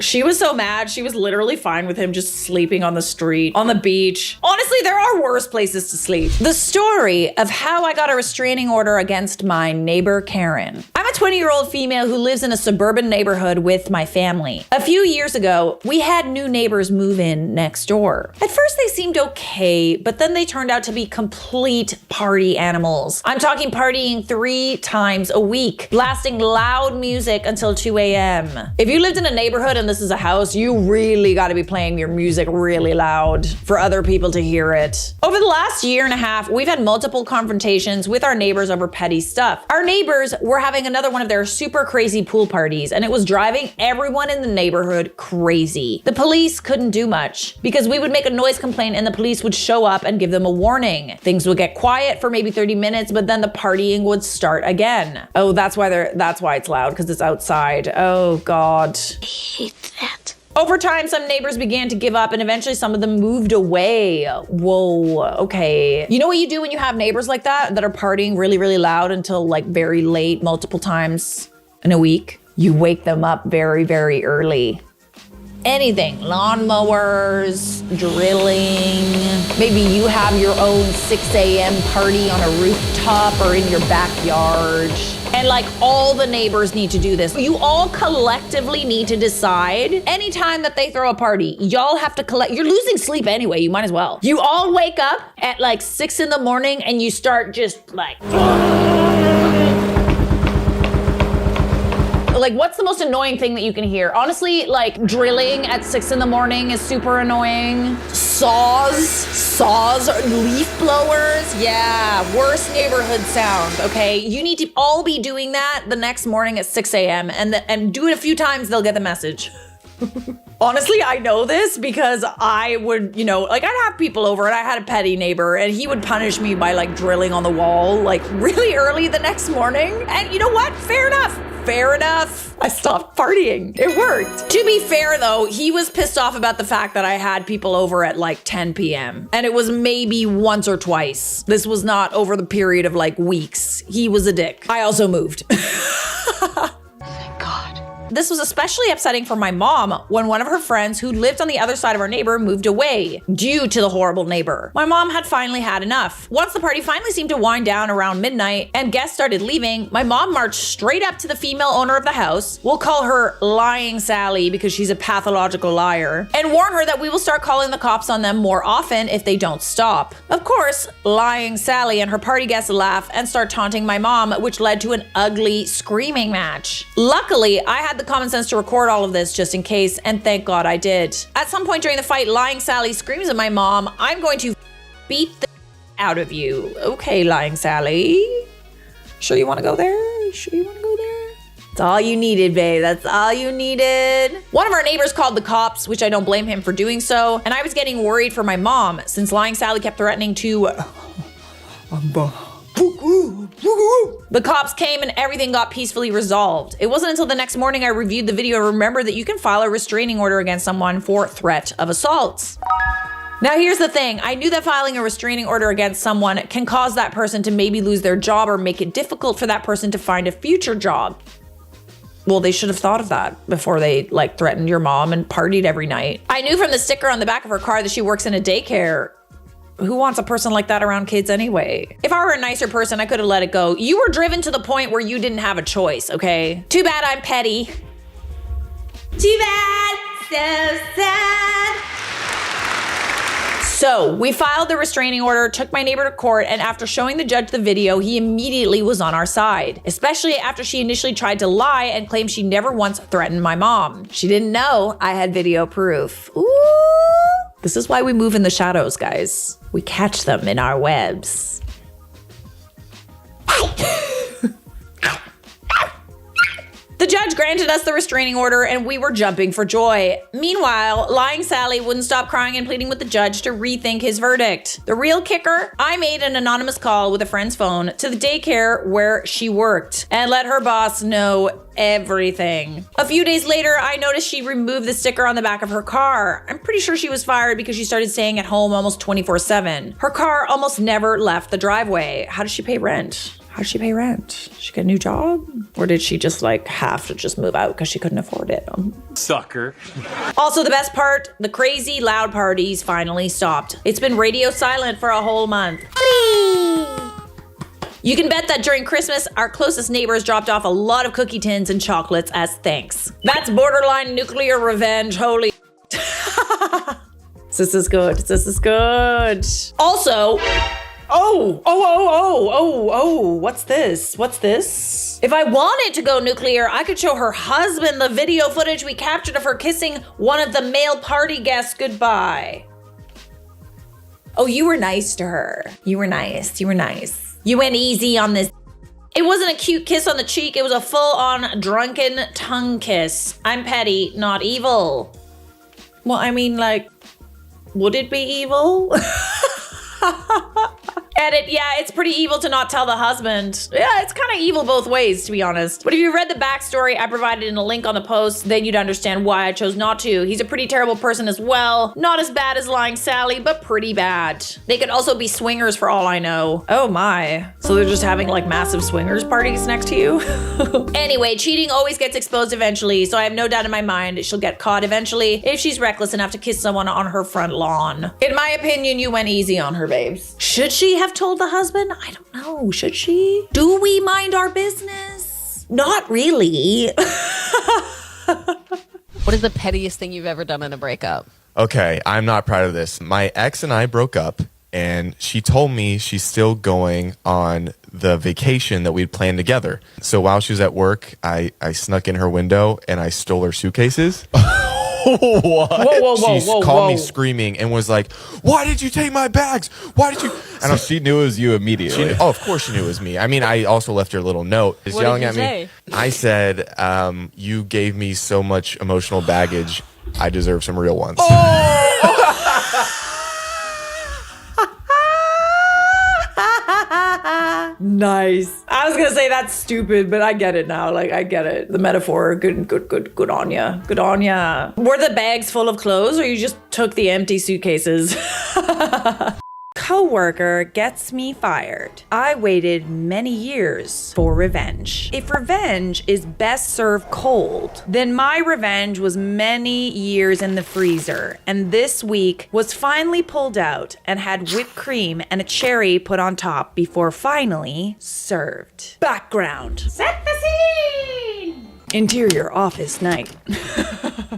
She was so mad. She was literally fine with him just sleeping on the street, on the beach. Honestly, there are worse places to sleep. The story of how I got a restraining order against my neighbor, Karen. I'm a 20-year-old female who lives in a suburban neighborhood with my family. A few years ago, we had new neighbors move in next door. At first, they seemed okay, but then they turned out to be complete party animals. I'm talking partying 3 times a week, blasting loud music until 2 a.m. If you lived in a neighborhood and this is a house, you really got to be playing your music really loud for other people to hear it. Over the last year and a half, we've had multiple confrontations with our neighbors over petty stuff. Our neighbors were having another one of their super crazy pool parties, and it was driving everyone in the neighborhood crazy. The police couldn't do much because we would make a noise complaint and the police would show up and give them a warning. Things would get quiet for maybe 30 minutes, but then the partying would start again. Oh, that's why it's loud, because it's outside. Oh God. Hate that. Over time, some neighbors began to give up and eventually some of them moved away. Whoa, okay. You know what you do when you have neighbors like that are partying really, really loud until like very late, multiple times in a week? You wake them up very, very early. Anything, lawnmowers, drilling. Maybe you have your own 6 a.m. party on a rooftop or in your backyard. And like all the neighbors need to do this. You all collectively need to decide anytime that they throw a party, y'all have to collect. You're losing sleep anyway, you might as well. You all wake up at like 6 in the morning and you start just like what's the most annoying thing that you can hear? Honestly, like drilling at 6 in the morning is super annoying. Saws, leaf blowers. Yeah, worst neighborhood sound, okay? You need to all be doing that the next morning at 6 a.m. and do it a few times, they'll get the message. Honestly, I know this because I would, I'd have people over and I had a petty neighbor and he would punish me by like drilling on the wall like really early the next morning. And you know what? Fair enough. I stopped partying. It worked. To be fair though, he was pissed off about the fact that I had people over at like 10 p.m. And it was maybe once or twice. This was not over the period of like weeks. He was a dick. I also moved. Thank God. This was especially upsetting for my mom when one of her friends who lived on the other side of our neighbor moved away due to the horrible neighbor. My mom had finally had enough. Once the party finally seemed to wind down around midnight and guests started leaving, my mom marched straight up to the female owner of the house, we'll call her Lying Sally because she's a pathological liar, and warn her that we will start calling the cops on them more often if they don't stop. Of course, Lying Sally and her party guests laugh and start taunting my mom, which led to an ugly screaming match. Luckily, I had the common sense to record all of this just in case, and thank God I did. At some point during the fight, Lying Sally screams at my mom, "I'm going to beat the out of you." Okay, Lying Sally. Sure you want to go there? That's all you needed, babe. That's all you needed. One of our neighbors called the cops, which I don't blame him for doing so, and I was getting worried for my mom since Lying Sally kept threatening to The cops came and everything got peacefully resolved. It wasn't until the next morning I reviewed the video and remembered that you can file a restraining order against someone for threat of assault. Now here's the thing, I knew that filing a restraining order against someone can cause that person to maybe lose their job or make it difficult for that person to find a future job. Well, they should have thought of that before they threatened your mom and partied every night. I knew from the sticker on the back of her car that she works in a daycare. Who wants a person like that around kids anyway? If I were a nicer person, I could have let it go. You were driven to the point where you didn't have a choice, okay? Too bad I'm petty. Too bad. So sad. So we filed the restraining order, took my neighbor to court, and after showing the judge the video, he immediately was on our side, especially after she initially tried to lie and claimed she never once threatened my mom. She didn't know I had video proof. Ooh. This is why we move in the shadows, guys. We catch them in our webs. The judge granted us the restraining order and we were jumping for joy. Meanwhile, lying Sally wouldn't stop crying and pleading with the judge to rethink his verdict. The real kicker? I made an anonymous call with a friend's phone to the daycare where she worked and let her boss know everything. A few days later, I noticed she removed the sticker on the back of her car. I'm pretty sure she was fired because she started staying at home almost 24/7. Her car almost never left the driveway. How does she pay rent? How did she pay rent? Did she get a new job? Or did she just like have to just move out because she couldn't afford it? Sucker. Also, the best part, the crazy loud parties finally stopped. It's been radio silent for a whole month. You can bet that during Christmas, our closest neighbors dropped off a lot of cookie tins and chocolates as thanks. That's borderline nuclear revenge, holy. This is good, this is good. Also, what's this? What's this? If I wanted to go nuclear, I could show her husband the video footage we captured of her kissing one of the male party guests goodbye. Oh, you were nice to her. You were nice, you were nice. You went easy on this. It wasn't a cute kiss on the cheek, it was a full-on drunken tongue kiss. I'm petty, not evil. Well, I mean, like, would it be evil? Edit, yeah, it's pretty evil to not tell the husband. Yeah, it's kind of evil both ways, to be honest. But if you read the backstory I provided in a link on the post, then you'd understand why I chose not to. He's a pretty terrible person as well. Not as bad as lying Sally, but pretty bad. They could also be swingers for all I know. Oh my. So they're just having like massive swingers parties next to you? Anyway, cheating always gets exposed eventually, so I have no doubt in my mind she'll get caught eventually if she's reckless enough to kiss someone on her front lawn. In my opinion, you went easy on her, babes. Should she have told the husband? I don't know. Should she? Do we mind our business? Not really. What is the pettiest thing you've ever done in a breakup? Okay, I'm not proud of this. My ex and I broke up, and she told me she's still going on the vacation that we'd planned together. So while she was at work, I snuck in her window and I stole her suitcases. What? She called me screaming and was like, "Why did you take my bags? Why did you?" And So she knew it was you immediately. of course she knew it was me. I mean, I also left her a little note. Just What yelling did at you me. say? I said, "You gave me so much emotional baggage. I deserve some real ones." Nice. I was gonna say that's stupid, but I get it now. Like, I get it. The metaphor. Good on ya. Good on ya. Were the bags full of clothes, or you just took the empty suitcases? Coworker gets me fired. I waited many years for revenge. If revenge is best served cold, then my revenge was many years in the freezer, and this week was finally pulled out and had whipped cream and a cherry put on top before finally served. Background. Set the scene! Interior office night.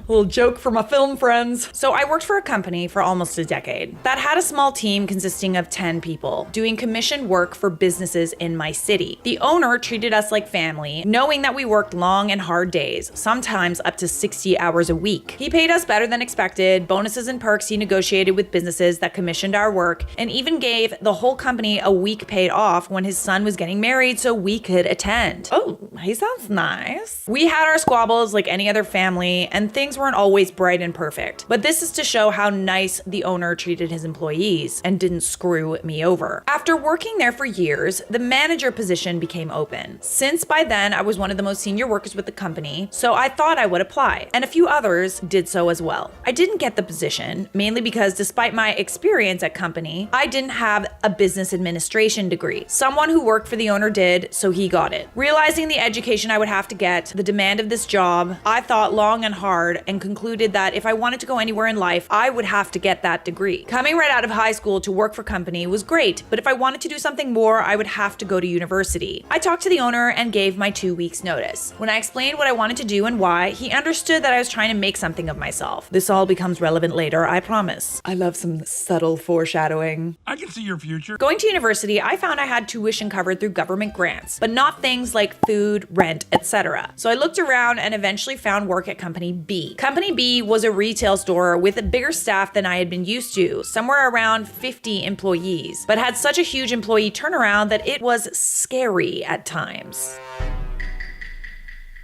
Little joke for my film friends. So I worked for a company for almost a decade that had a small team consisting of 10 people doing commissioned work for businesses in my city. The owner treated us like family, knowing that we worked long and hard days, sometimes up to 60 hours a week. He paid us better than expected, bonuses and perks he negotiated with businesses that commissioned our work, and even gave the whole company a week paid off when his son was getting married so we could attend. Oh, he sounds nice. We had our squabbles like any other family, and things weren't always bright and perfect. But this is to show how nice the owner treated his employees and didn't screw me over. After working there for years, the manager position became open. Since by then I was one of the most senior workers with the company, so I thought I would apply, and a few others did so as well. I didn't get the position, mainly because despite my experience at company, I didn't have a business administration degree. Someone who worked for the owner did, so he got it. Realizing the education I would have to get, the demand of this job, I thought long and hard and concluded that if I wanted to go anywhere in life, I would have to get that degree. Coming right out of high school to work for company was great, but if I wanted to do something more, I would have to go to university. I talked to the owner and gave my 2 weeks notice. When I explained what I wanted to do and why, he understood that I was trying to make something of myself. This all becomes relevant later, I promise. I love some subtle foreshadowing. I can see your future. Going to university, I found I had tuition covered through government grants, but not things like food, rent, etc. So I looked around and eventually found work at Company B. Company B was a retail store with a bigger staff than I had been used to, somewhere around 50 employees, but had such a huge employee turnaround that it was scary at times.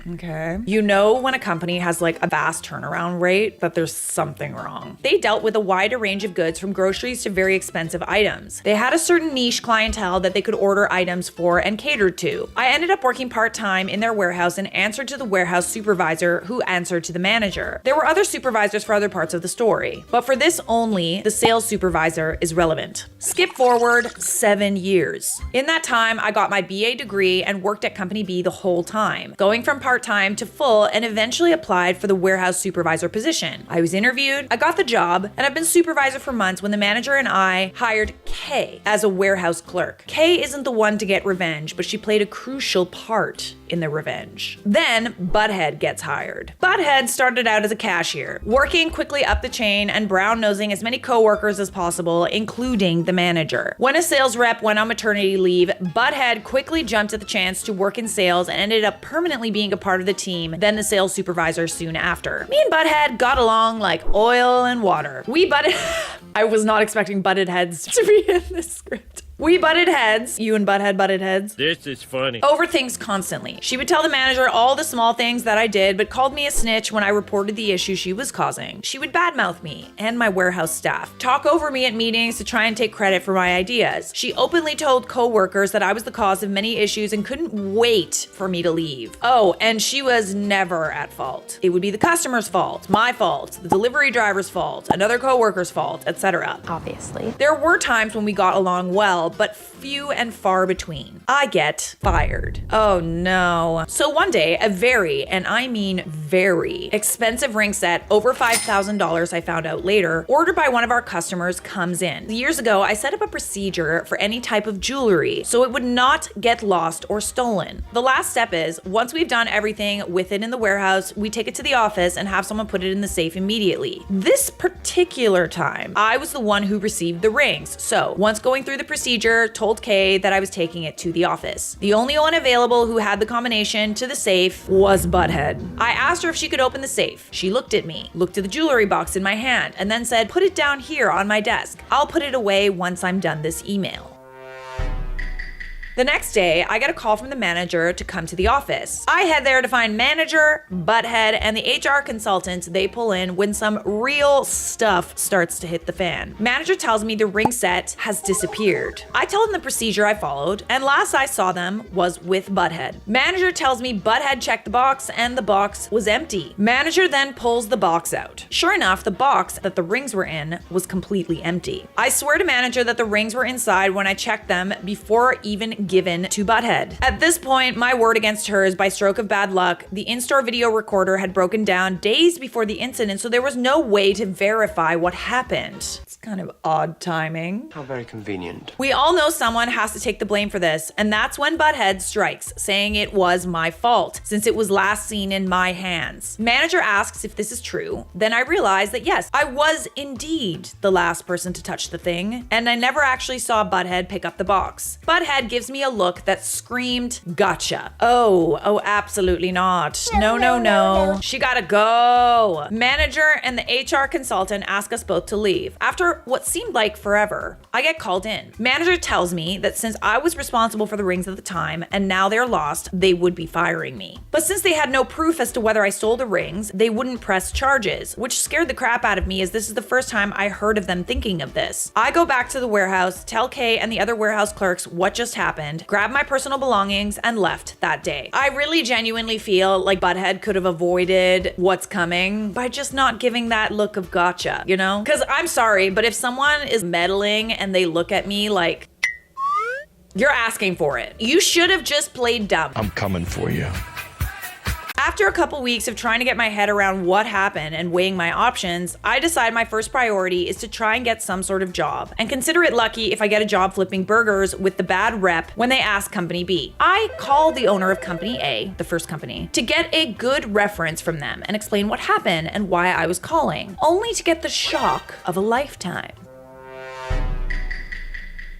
Okay. You know when a company has like a fast turnaround rate that there's something wrong. They dealt with a wider range of goods from groceries to very expensive items. They had a certain niche clientele that they could order items for and catered to. I ended up working part-time in their warehouse and answered to the warehouse supervisor who answered to the manager. There were other supervisors for other parts of the story, but for this only, the sales supervisor is relevant. Skip forward 7 years. In that time, I got my BA degree and worked at Company B the whole time, going from part-time to full, and eventually applied for the warehouse supervisor position. I was interviewed, I got the job, and I've been supervisor for months when the manager and I hired Kay as a warehouse clerk. Kay isn't the one to get revenge, but she played a crucial part in the revenge. Then Butthead gets hired. Butthead started out as a cashier, working quickly up the chain and brown-nosing as many coworkers as possible, including the manager. When a sales rep went on maternity leave, Butthead quickly jumped at the chance to work in sales and ended up permanently being a part of the team, then the sales supervisor soon after. Me and Butthead got along like oil and water. We butted I was not expecting butted heads to be in this script. We butted heads. You and Butthead butted heads. This is funny. Over things constantly. She would tell the manager all the small things that I did, but called me a snitch when I reported the issue she was causing. She would badmouth me and my warehouse staff, talk over me at meetings to try and take credit for my ideas. She openly told co-workers that I was the cause of many issues and couldn't wait for me to leave. Oh, and she was never at fault. It would be the customer's fault, my fault, the delivery driver's fault, another co-worker's fault, etc. Obviously. There were times when we got along well, but few and far between. I get fired. Oh no. So one day, a very, and I mean very, expensive ring set, over $5,000 I found out later, ordered by one of our customers comes in. Years ago, I set up a procedure for any type of jewelry so it would not get lost or stolen. The last step is, once we've done everything with it in the warehouse, we take it to the office and have someone put it in the safe immediately. This particular time, I was the one who received the rings. So once going through the procedure, told Kay that I was taking it to the office. The only one available who had the combination to the safe was Butthead. I asked her if she could open the safe. She looked at me, looked at the jewelry box in my hand, and then said, "Put it down here on my desk. I'll put it away once I'm done this email." The next day, I get a call from the manager to come to the office. I head there to find manager, Butthead, and the HR consultant they pull in when some real stuff starts to hit the fan. Manager tells me the ring set has disappeared. I tell him the procedure I followed, and last I saw them was with Butthead. Manager tells me Butthead checked the box and the box was empty. Manager then pulls the box out. Sure enough, the box that the rings were in was completely empty. I swear to manager that the rings were inside when I checked them before even given to Butthead. At this point, my word against hers by stroke of bad luck, the in-store video recorder had broken down days before the incident, so there was no way to verify what happened. It's kind of odd timing. How very convenient. We all know someone has to take the blame for this, and that's when Butthead strikes, saying it was my fault, since it was last seen in my hands. Manager asks if this is true, then I realize that yes, I was indeed the last person to touch the thing, and I never actually saw Butthead pick up the box. Butthead gives me a look that screamed, "Gotcha." Oh, absolutely not. No. She gotta go. Manager and the HR consultant ask us both to leave. After what seemed like forever, I get called in. Manager tells me that since I was responsible for the rings at the time and now they're lost, they would be firing me. But since they had no proof as to whether I stole the rings, they wouldn't press charges, which scared the crap out of me as this is the first time I heard of them thinking of this. I go back to the warehouse, tell Kay and the other warehouse clerks what just happened, grabbed my personal belongings, and left that day. I really genuinely feel like Butthead could have avoided what's coming by just not giving that look of gotcha, you know? Because I'm sorry, but if someone is meddling and they look at me like, You're asking for it. You should have just played dumb. I'm coming for you. After a couple weeks of trying to get my head around what happened and weighing my options, I decide my first priority is to try and get some sort of job, and consider it lucky if I get a job flipping burgers with the bad rep when they ask Company B. I call the owner of Company A, the first company, to get a good reference from them and explain what happened and why I was calling, only to get the shock of a lifetime.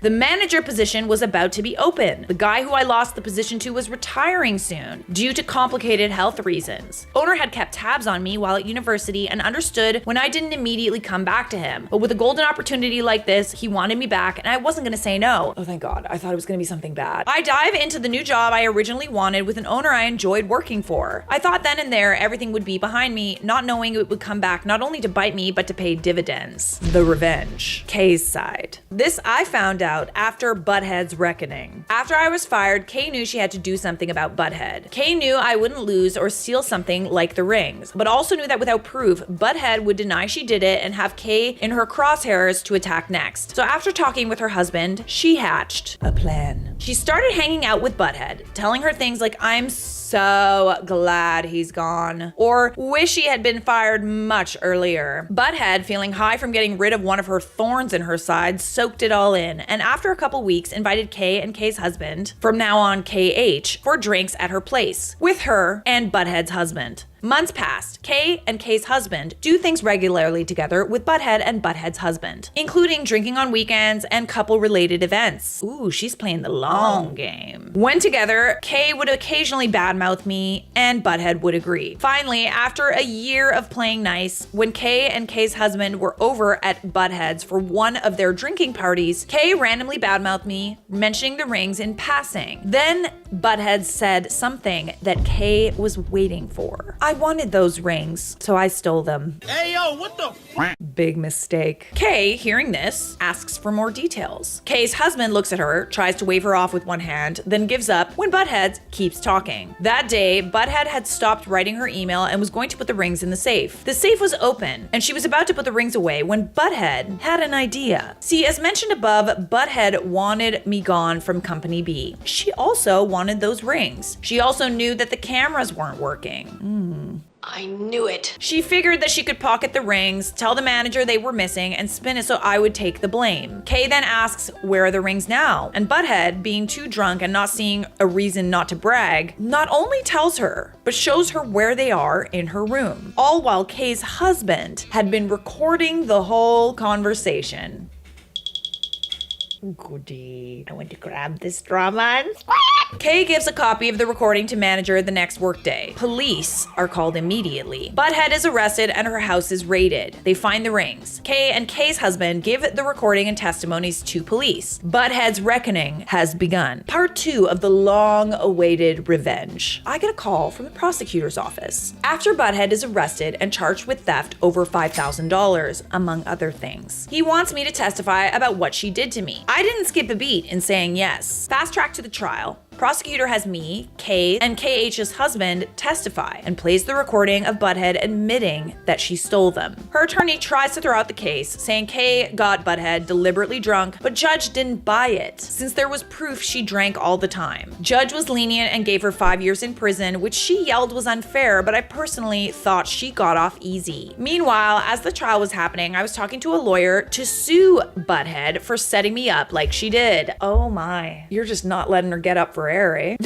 The manager position was about to be open. The guy who I lost the position to was retiring soon due to complicated health reasons. Owner had kept tabs on me while at university and understood when I didn't immediately come back to him. But with a golden opportunity like this, he wanted me back and I wasn't gonna say no. Oh, thank God. I thought it was gonna be something bad. I dive into the new job I originally wanted with an owner I enjoyed working for. I thought then and there everything would be behind me, not knowing it would come back not only to bite me, but to pay dividends. The revenge. Kay's side. This I found out after Butthead's reckoning. After I was fired, Kay knew she had to do something about Butthead. Kay knew I wouldn't lose or steal something like the rings, but also knew that without proof, Butthead would deny she did it and have Kay in her crosshairs to attack next. So after talking with her husband, she hatched a plan. She started hanging out with Butthead, telling her things like, "I'm so glad he's gone," or "wish he had been fired much earlier." Butthead, feeling high from getting rid of one of her thorns in her side, soaked it all in, and after a couple weeks invited Kay and Kay's husband, from now on KH, for drinks at her place, with her and Butthead's husband. Months passed. Kay and Kay's husband do things regularly together with Butthead and Butthead's husband, including drinking on weekends and couple-related events. Ooh, she's playing the long game. When together, Kay would occasionally badmouth me, and Butthead would agree. Finally, after a year of playing nice, when Kay and Kay's husband were over at Butthead's for one of their drinking parties, Kay randomly badmouthed me, mentioning the rings in passing. Then Butthead said something that Kay was waiting for. "I wanted those rings, so I stole them." Hey, yo, what the Big mistake. Kay, hearing this, asks for more details. Kay's husband looks at her, tries to wave her off with one hand, then gives up when Butthead keeps talking. That day, Butthead had stopped writing her email and was going to put the rings in the safe. The safe was open, and she was about to put the rings away when Butthead had an idea. See, as mentioned above, Butthead wanted me gone from Company B. She also wanted those rings. She also knew that the cameras weren't working. I knew it. She figured that she could pocket the rings, tell the manager they were missing, and spin it so I would take the blame. Kay then asks, "Where are the rings now?" And Butthead, being too drunk and not seeing a reason not to brag, not only tells her, but shows her where they are in her room. All while Kay's husband had been recording the whole conversation. Goody. I went to grab this drama and Kay gives a copy of the recording to manager the next workday. Police are called immediately. Butthead is arrested and her house is raided. They find the rings. Kay and Kay's husband give the recording and testimonies to police. Butthead's reckoning has begun. Part 2 of the long-awaited revenge. I get a call from the prosecutor's office. After Butthead is arrested and charged with theft over $5,000, among other things. He wants me to testify about what she did to me. I didn't skip a beat in saying yes. Fast track to the trial. Prosecutor has me, Kay, and KH's husband testify and plays the recording of Butthead admitting that she stole them. Her attorney tries to throw out the case, saying Kay got Butthead deliberately drunk, but Judge didn't buy it, since there was proof she drank all the time. Judge was lenient and gave her 5 years in prison, which she yelled was unfair, but I personally thought she got off easy. Meanwhile, as the trial was happening, I was talking to a lawyer to sue Butthead for setting me up like she did. Oh my, you're just not letting her get up for air, eh?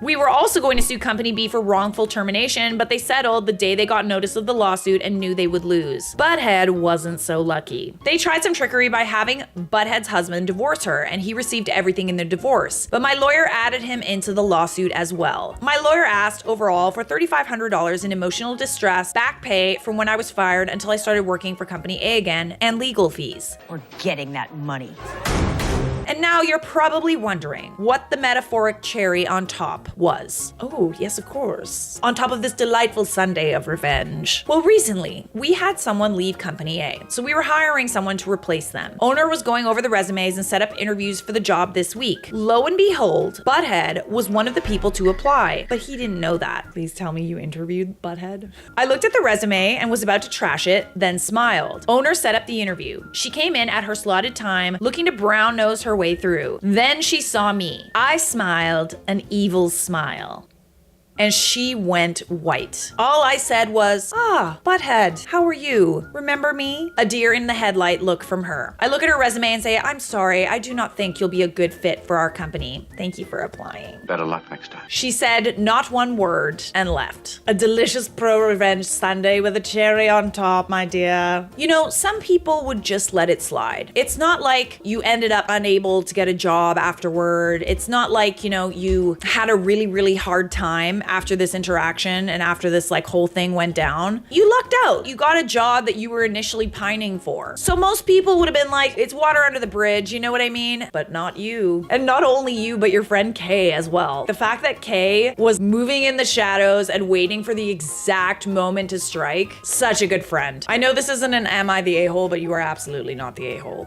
We were also going to sue Company B for wrongful termination, but they settled the day they got notice of the lawsuit and knew they would lose. Butthead wasn't so lucky. They tried some trickery by having Butthead's husband divorce her, and he received everything in the divorce. But my lawyer added him into the lawsuit as well. My lawyer asked overall for $3,500 in emotional distress, back pay from when I was fired until I started working for Company A again, and legal fees. We're getting that money. And now you're probably wondering what the metaphoric cherry on top was. Oh, yes, of course. On top of this delightful Sunday of revenge. Well, recently, we had someone leave Company A, so we were hiring someone to replace them. Owner was going over the resumes and set up interviews for the job this week. Lo and behold, Butthead was one of the people to apply, but he didn't know that. Please tell me you interviewed Butthead. I looked at the resume and was about to trash it, then smiled. Owner set up the interview. She came in at her slotted time, looking to brown nose her her way through. Then she saw me. I smiled an evil smile. And she went white. All I said was, butthead, how are you? Remember me? A deer in the headlight look from her. I look at her resume and say, I'm sorry, I do not think you'll be a good fit for our company. Thank you for applying. Better luck next time. She said not one word and left. A delicious pro-revenge sundae with a cherry on top, my dear. You know, some people would just let it slide. It's not like you ended up unable to get a job afterward. It's not like, you know, you had a really, really hard time after this interaction and after this like whole thing went down. You lucked out. You got a job that you were initially pining for. So most people would have been like, it's water under the bridge, you know what I mean? But not you. And not only you, but your friend Kay as well. The fact that Kay was moving in the shadows and waiting for the exact moment to strike, such a good friend. I know this isn't an am I the a-hole, but you are absolutely not the a-hole.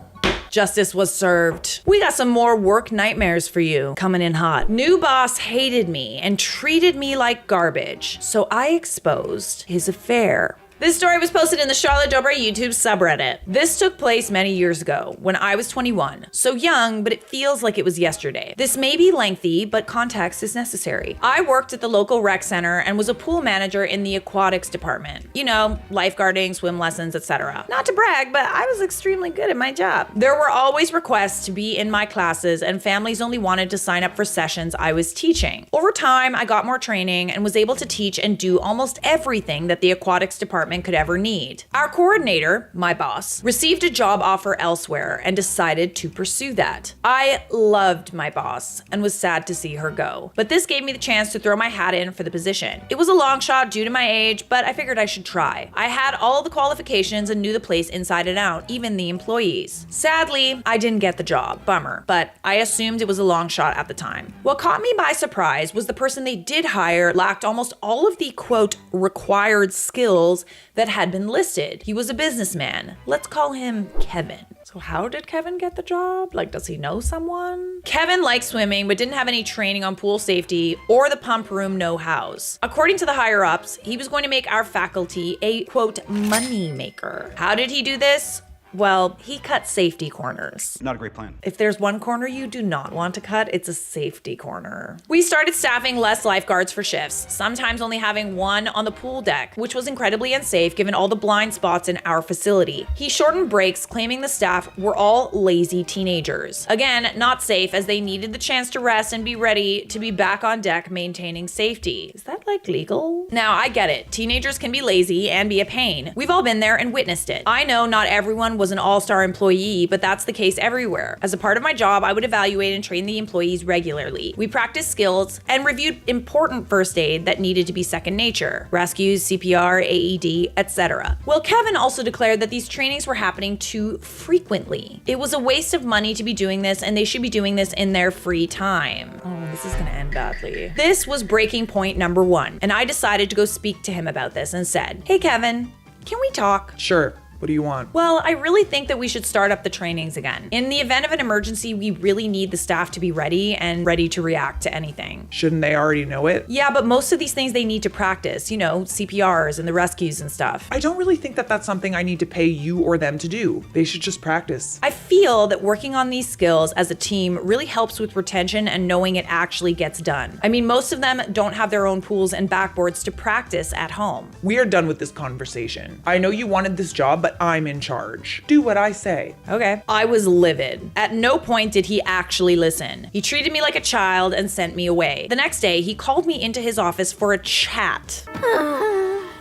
Justice was served. We got some more work nightmares for you coming in hot. New boss hated me and treated me like garbage, so I exposed his affair. This story was posted in the Charlotte Dobre YouTube subreddit. This took place many years ago when I was 21. So young, but it feels like it was yesterday. This may be lengthy, but context is necessary. I worked at the local rec center and was a pool manager in the aquatics department. You know, lifeguarding, swim lessons, etc. Not to brag, but I was extremely good at my job. There were always requests to be in my classes and families only wanted to sign up for sessions I was teaching. Over time, I got more training and was able to teach and do almost everything that the aquatics department could ever need. Our coordinator, my boss, received a job offer elsewhere and decided to pursue that. I loved my boss and was sad to see her go, but this gave me the chance to throw my hat in for the position. It was a long shot due to my age, but I figured I should try. I had all the qualifications and knew the place inside and out, even the employees. Sadly, I didn't get the job. Bummer, but I assumed it was a long shot at the time. What caught me by surprise was the person they did hire lacked almost all of the quote required skills that had been listed. He was a businessman. Let's call him Kevin. So how did Kevin get the job? Like, does he know someone? Kevin liked swimming, but didn't have any training on pool safety or the pump room know-hows. According to the higher-ups, he was going to make our faculty a, quote, money maker. How did he do this? Well, he cut safety corners. Not a great plan. If there's one corner you do not want to cut, it's a safety corner. We started staffing less lifeguards for shifts, sometimes only having one on the pool deck, which was incredibly unsafe given all the blind spots in our facility. He shortened breaks, claiming the staff were all lazy teenagers. Again, not safe as they needed the chance to rest and be ready to be back on deck maintaining safety. Is that like legal? Now, I get it. Teenagers can be lazy and be a pain. We've all been there and witnessed it. I know not everyone was an all-star employee, but that's the case everywhere. As a part of my job, I would evaluate and train the employees regularly. We practiced skills and reviewed important first aid that needed to be second nature. Rescues, CPR, AED, etc. Well, Kevin also declared that these trainings were happening too frequently. It was a waste of money to be doing this, and they should be doing this in their free time. Oh, this is gonna end badly. This was breaking point number 1, and I decided to go speak to him about this and said, "Hey Kevin, can we talk?" Sure. What do you want? Well, I really think that we should start up the trainings again. In the event of an emergency, we really need the staff to be ready and ready to react to anything. Shouldn't they already know it? Yeah, but most of these things they need to practice, you know, CPRs and the rescues and stuff. I don't really think that that's something I need to pay you or them to do. They should just practice. I feel that working on these skills as a team really helps with retention and knowing it actually gets done. I mean, most of them don't have their own pools and backboards to practice at home. We are done with this conversation. I know you wanted this job, but I'm in charge. Do what I say. Okay. I was livid. At no point did he actually listen. He treated me like a child and sent me away. The next day, he called me into his office for a chat.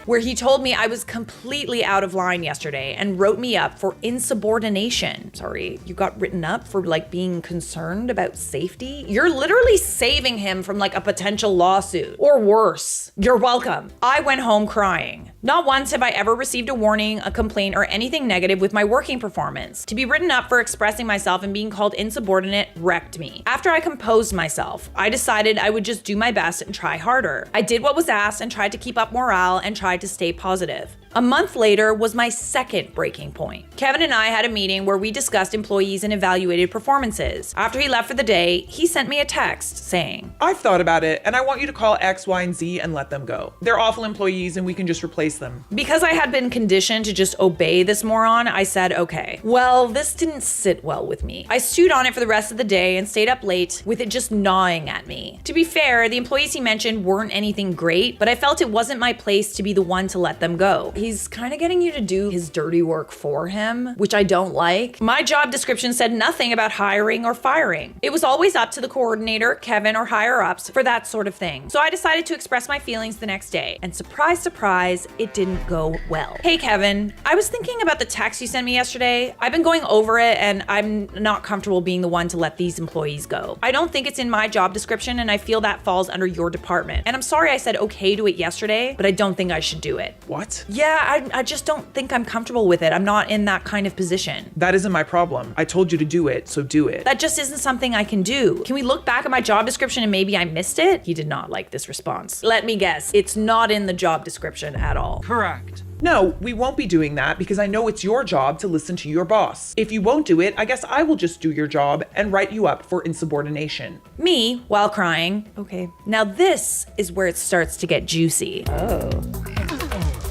Where he told me I was completely out of line yesterday and wrote me up for insubordination. Sorry, you got written up for like being concerned about safety? You're literally saving him from like a potential lawsuit or worse. You're welcome. I went home crying. Not once have I ever received a warning, a complaint, or anything negative with my working performance. To be written up for expressing myself and being called insubordinate wrecked me. After I composed myself, I decided I would just do my best and try harder. I did what was asked and tried to keep up morale and tried to stay positive. A month later was my second breaking point. Kevin and I had a meeting where we discussed employees and evaluated performances. After he left for the day, he sent me a text saying, I've thought about it, and I want you to call X, Y, and Z and let them go. They're awful employees, and we can just replace them. Because I had been conditioned to just obey this moron, I said, okay. Well, this didn't sit well with me. I stewed on it for the rest of the day and stayed up late with it just gnawing at me. To be fair, the employees he mentioned weren't anything great, but I felt it wasn't my place to be the one to let them go. He's kind of getting you to do his dirty work for him, which I don't like. My job description said nothing about hiring or firing. It was always up to the coordinator, Kevin, or higher ups for that sort of thing. So I decided to express my feelings the next day. And surprise, surprise, it didn't go well. Hey, Kevin, I was thinking about the text you sent me yesterday. I've been going over it and I'm not comfortable being the one to let these employees go. I don't think it's in my job description and I feel that falls under your department. And I'm sorry I said okay to it yesterday, but I don't think I should do it. What? Yeah, I just don't think I'm comfortable with it. I'm not in that kind of position. That isn't my problem. I told you to do it, so do it. That just isn't something I can do. Can we look back at my job description and maybe I missed it? He did not like this response. Let me guess, it's not in the job description at all. Correct. No, we won't be doing that because I know it's your job to listen to your boss. If you won't do it, I guess I will just do your job and write you up for insubordination. Me, while crying. Okay, now this is where it starts to get juicy.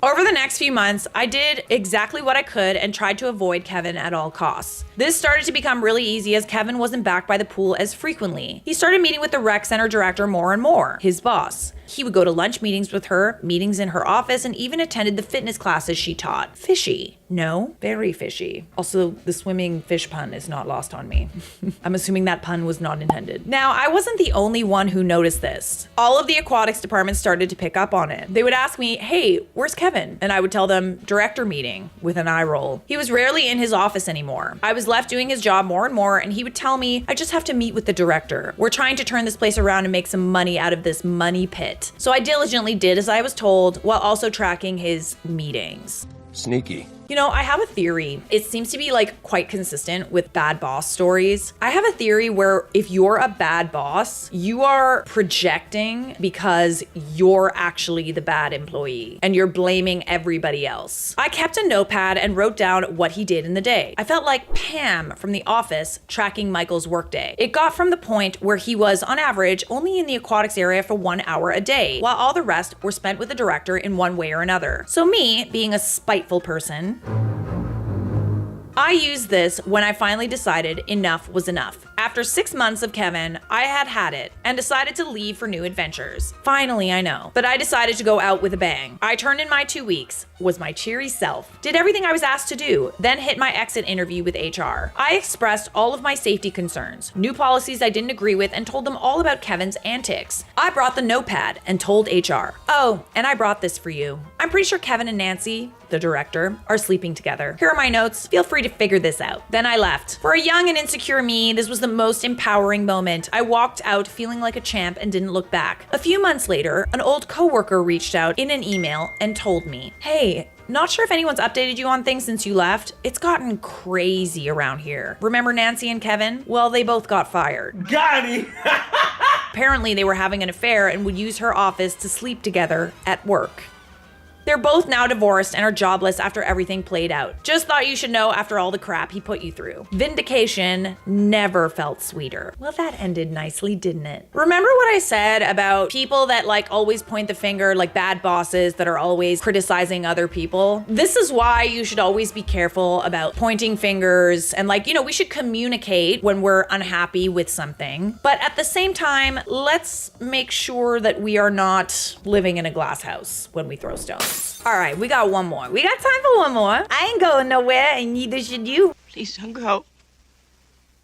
Over the next few months, I did exactly what I could and tried to avoid Kevin at all costs. This started to become really easy as Kevin wasn't back by the pool as frequently. He started meeting with the rec center director more and more, his boss. He would go to lunch meetings with her, meetings in her office, and even attended the fitness classes she taught. Fishy. No, very fishy. Also, the swimming fish pun is not lost on me. I'm assuming that pun was not intended. Now, I wasn't the only one who noticed this. All of the aquatics department started to pick up on it. They would ask me, hey, where's Kevin? And I would tell them, director meeting, with an eye roll. He was rarely in his office anymore. I was left doing his job more and more, and he would tell me, I just have to meet with the director. We're trying to turn this place around and make some money out of this money pit. So I diligently did as I was told, while also tracking his meetings. Sneaky. You know, I have a theory. It seems to be like quite consistent with bad boss stories. I have a theory where if you're a bad boss, you are projecting because you're actually the bad employee and you're blaming everybody else. I kept a notepad and wrote down what he did in the day. I felt like Pam from The Office tracking Michael's workday. It got from the point where he was on average only in the aquatics area for 1 hour a day, while all the rest were spent with the director in one way or another. So me, being a spiteful person, I used this when I finally decided enough was enough. After 6 months of Kevin, I had had it and decided to leave for new adventures. Finally, I know. But I decided to go out with a bang. I turned in my 2 weeks, was my cheery self, did everything I was asked to do, then hit my exit interview with HR. I expressed all of my safety concerns, new policies I didn't agree with, and told them all about Kevin's antics. I brought the notepad and told HR, oh, and I brought this for you. I'm pretty sure Kevin and Nancy, the director, are sleeping together. Here are my notes. Feel free to figure this out. Then I left. For a young and insecure me, this was the most empowering moment. I walked out feeling like a champ and didn't look back. A few months later, an old coworker reached out in an email and told me, hey, not sure if anyone's updated you on things since you left. It's gotten crazy around here. Remember Nancy and Kevin? Well, they both got fired. Got him! Apparently they were having an affair and would use her office to sleep together at work. They're both now divorced and are jobless after everything played out. Just thought you should know after all the crap he put you through. Vindication never felt sweeter. Well, that ended nicely, didn't it? Remember what I said about people that like always point the finger, like bad bosses that are always criticizing other people? This is why you should always be careful about pointing fingers and like, you know, we should communicate when we're unhappy with something. But at the same time, let's make sure that we are not living in a glass house when we throw stones. All right, we got one more. We got time for one more. I ain't going nowhere and neither should you. Please don't go.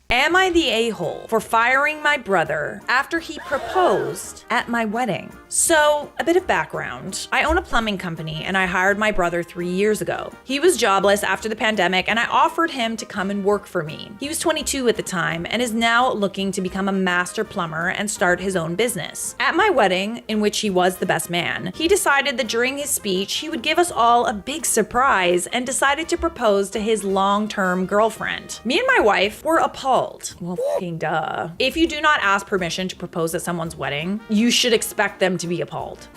Am I the a-hole for firing my brother after he proposed at my wedding? So, a bit of background. I own a plumbing company and I hired my brother 3 years ago. He was jobless after the pandemic and I offered him to come and work for me. He was 22 at the time and is now looking to become a master plumber and start his own business. At my wedding, in which he was the best man, he decided that during his speech, he would give us all a big surprise and decided to propose to his long-term girlfriend. Me and my wife were appalled. world. Well, fucking duh. If you do not ask permission to propose at someone's wedding, you should expect them to be appalled.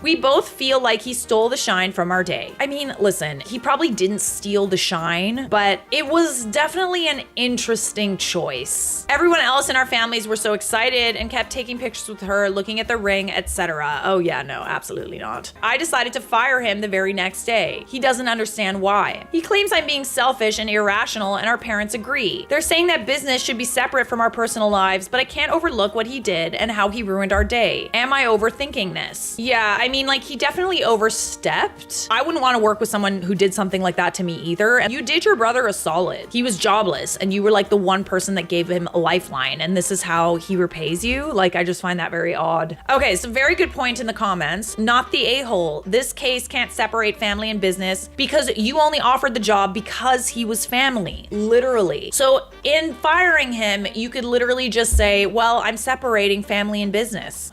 We both feel like he stole the shine from our day. I mean, listen, he probably didn't steal the shine, but it was definitely an interesting choice. Everyone else in our families were so excited and kept taking pictures with her, looking at the ring, etc. Oh yeah, no, absolutely not. I decided to fire him the very next day. He doesn't understand why. He claims I'm being selfish and irrational, and our parents agree. They're saying that business should be separate from our personal lives, but I can't overlook what he did and how he ruined our day. Am I overthinking this? Yeah, I mean, like, he definitely overstepped. I wouldn't want to work with someone who did something like that to me either. And you did your brother a solid. He was jobless, and you were like the one person that gave him a lifeline, and this is how he repays you? Like, I just find that very odd. Okay, so very good point in the comments. Not the a-hole. This case can't separate family and business because you only offered the job because he was family. Literally. So in firing him, you could literally just say, well, I'm separating family and business.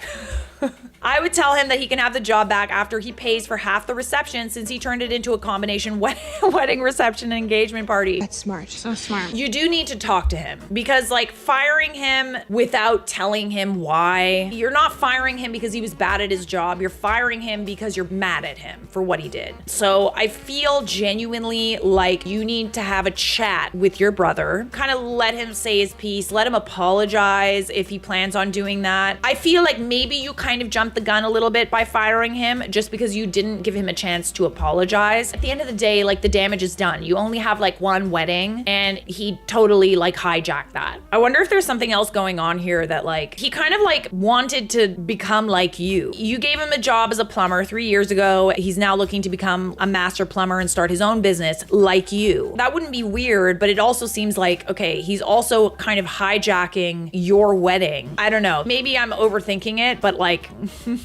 I would tell him that he can have the job back after he pays for half the reception, since he turned it into a combination wedding reception and engagement party. That's smart. So smart. You do need to talk to him, because like firing him without telling him why, you're not firing him because he was bad at his job. You're firing him because you're mad at him for what he did. So I feel genuinely like you need to have a chat with your brother, kind of let him say his piece, let him apologize if he plans on doing that. I feel like maybe you kind of jumped the gun a little bit by firing him just because you didn't give him a chance to apologize. At the end of the day, like, the damage is done. You only have like one wedding, and he totally like hijacked that. I wonder if there's something else going on here, that like he kind of like wanted to become like you. You gave him a job as a plumber 3 years ago. He's now looking to become a master plumber and start his own business like you. That wouldn't be weird, but it also seems like, okay, he's also kind of hijacking your wedding. I don't know. Maybe I'm overthinking it, but like,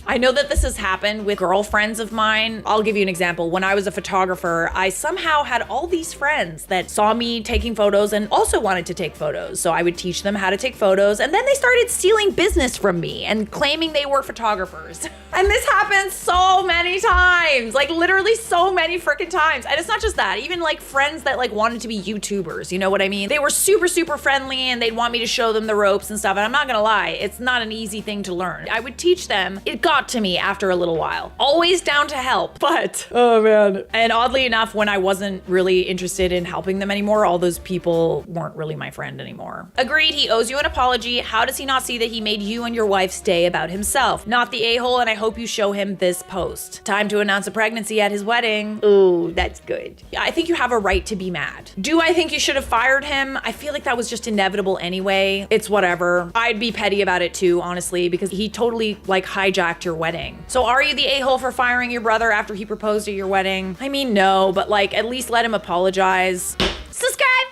I know that this has happened with girlfriends of mine. I'll give you an example. When I was a photographer, I somehow had all these friends that saw me taking photos and also wanted to take photos. So I would teach them how to take photos, and then they started stealing business from me and claiming they were photographers. And this happens so many times, like literally so many freaking times. And it's not just that, even like friends that like wanted to be YouTubers, you know what I mean? They were super, super friendly, and they'd want me to show them the ropes and stuff. And I'm not gonna lie, it's not an easy thing to learn. I would teach them. It got to me after a little while. Always down to help, but oh man. And oddly enough, when I wasn't really interested in helping them anymore, all those people weren't really my friend anymore. Agreed, he owes you an apology. How does he not see that he made you and your wife's day about himself? Not the a-hole, and I hope you show him this post. Time to announce a pregnancy at his wedding. Ooh, that's good. I think you have a right to be mad. Do I think you should have fired him? I feel like that was just inevitable anyway. It's whatever. I'd be petty about it too, honestly, because he totally like hijacked your wedding. So are you the a-hole for firing your brother after he proposed at your wedding? I mean, no, but like at least let him apologize. Subscribe!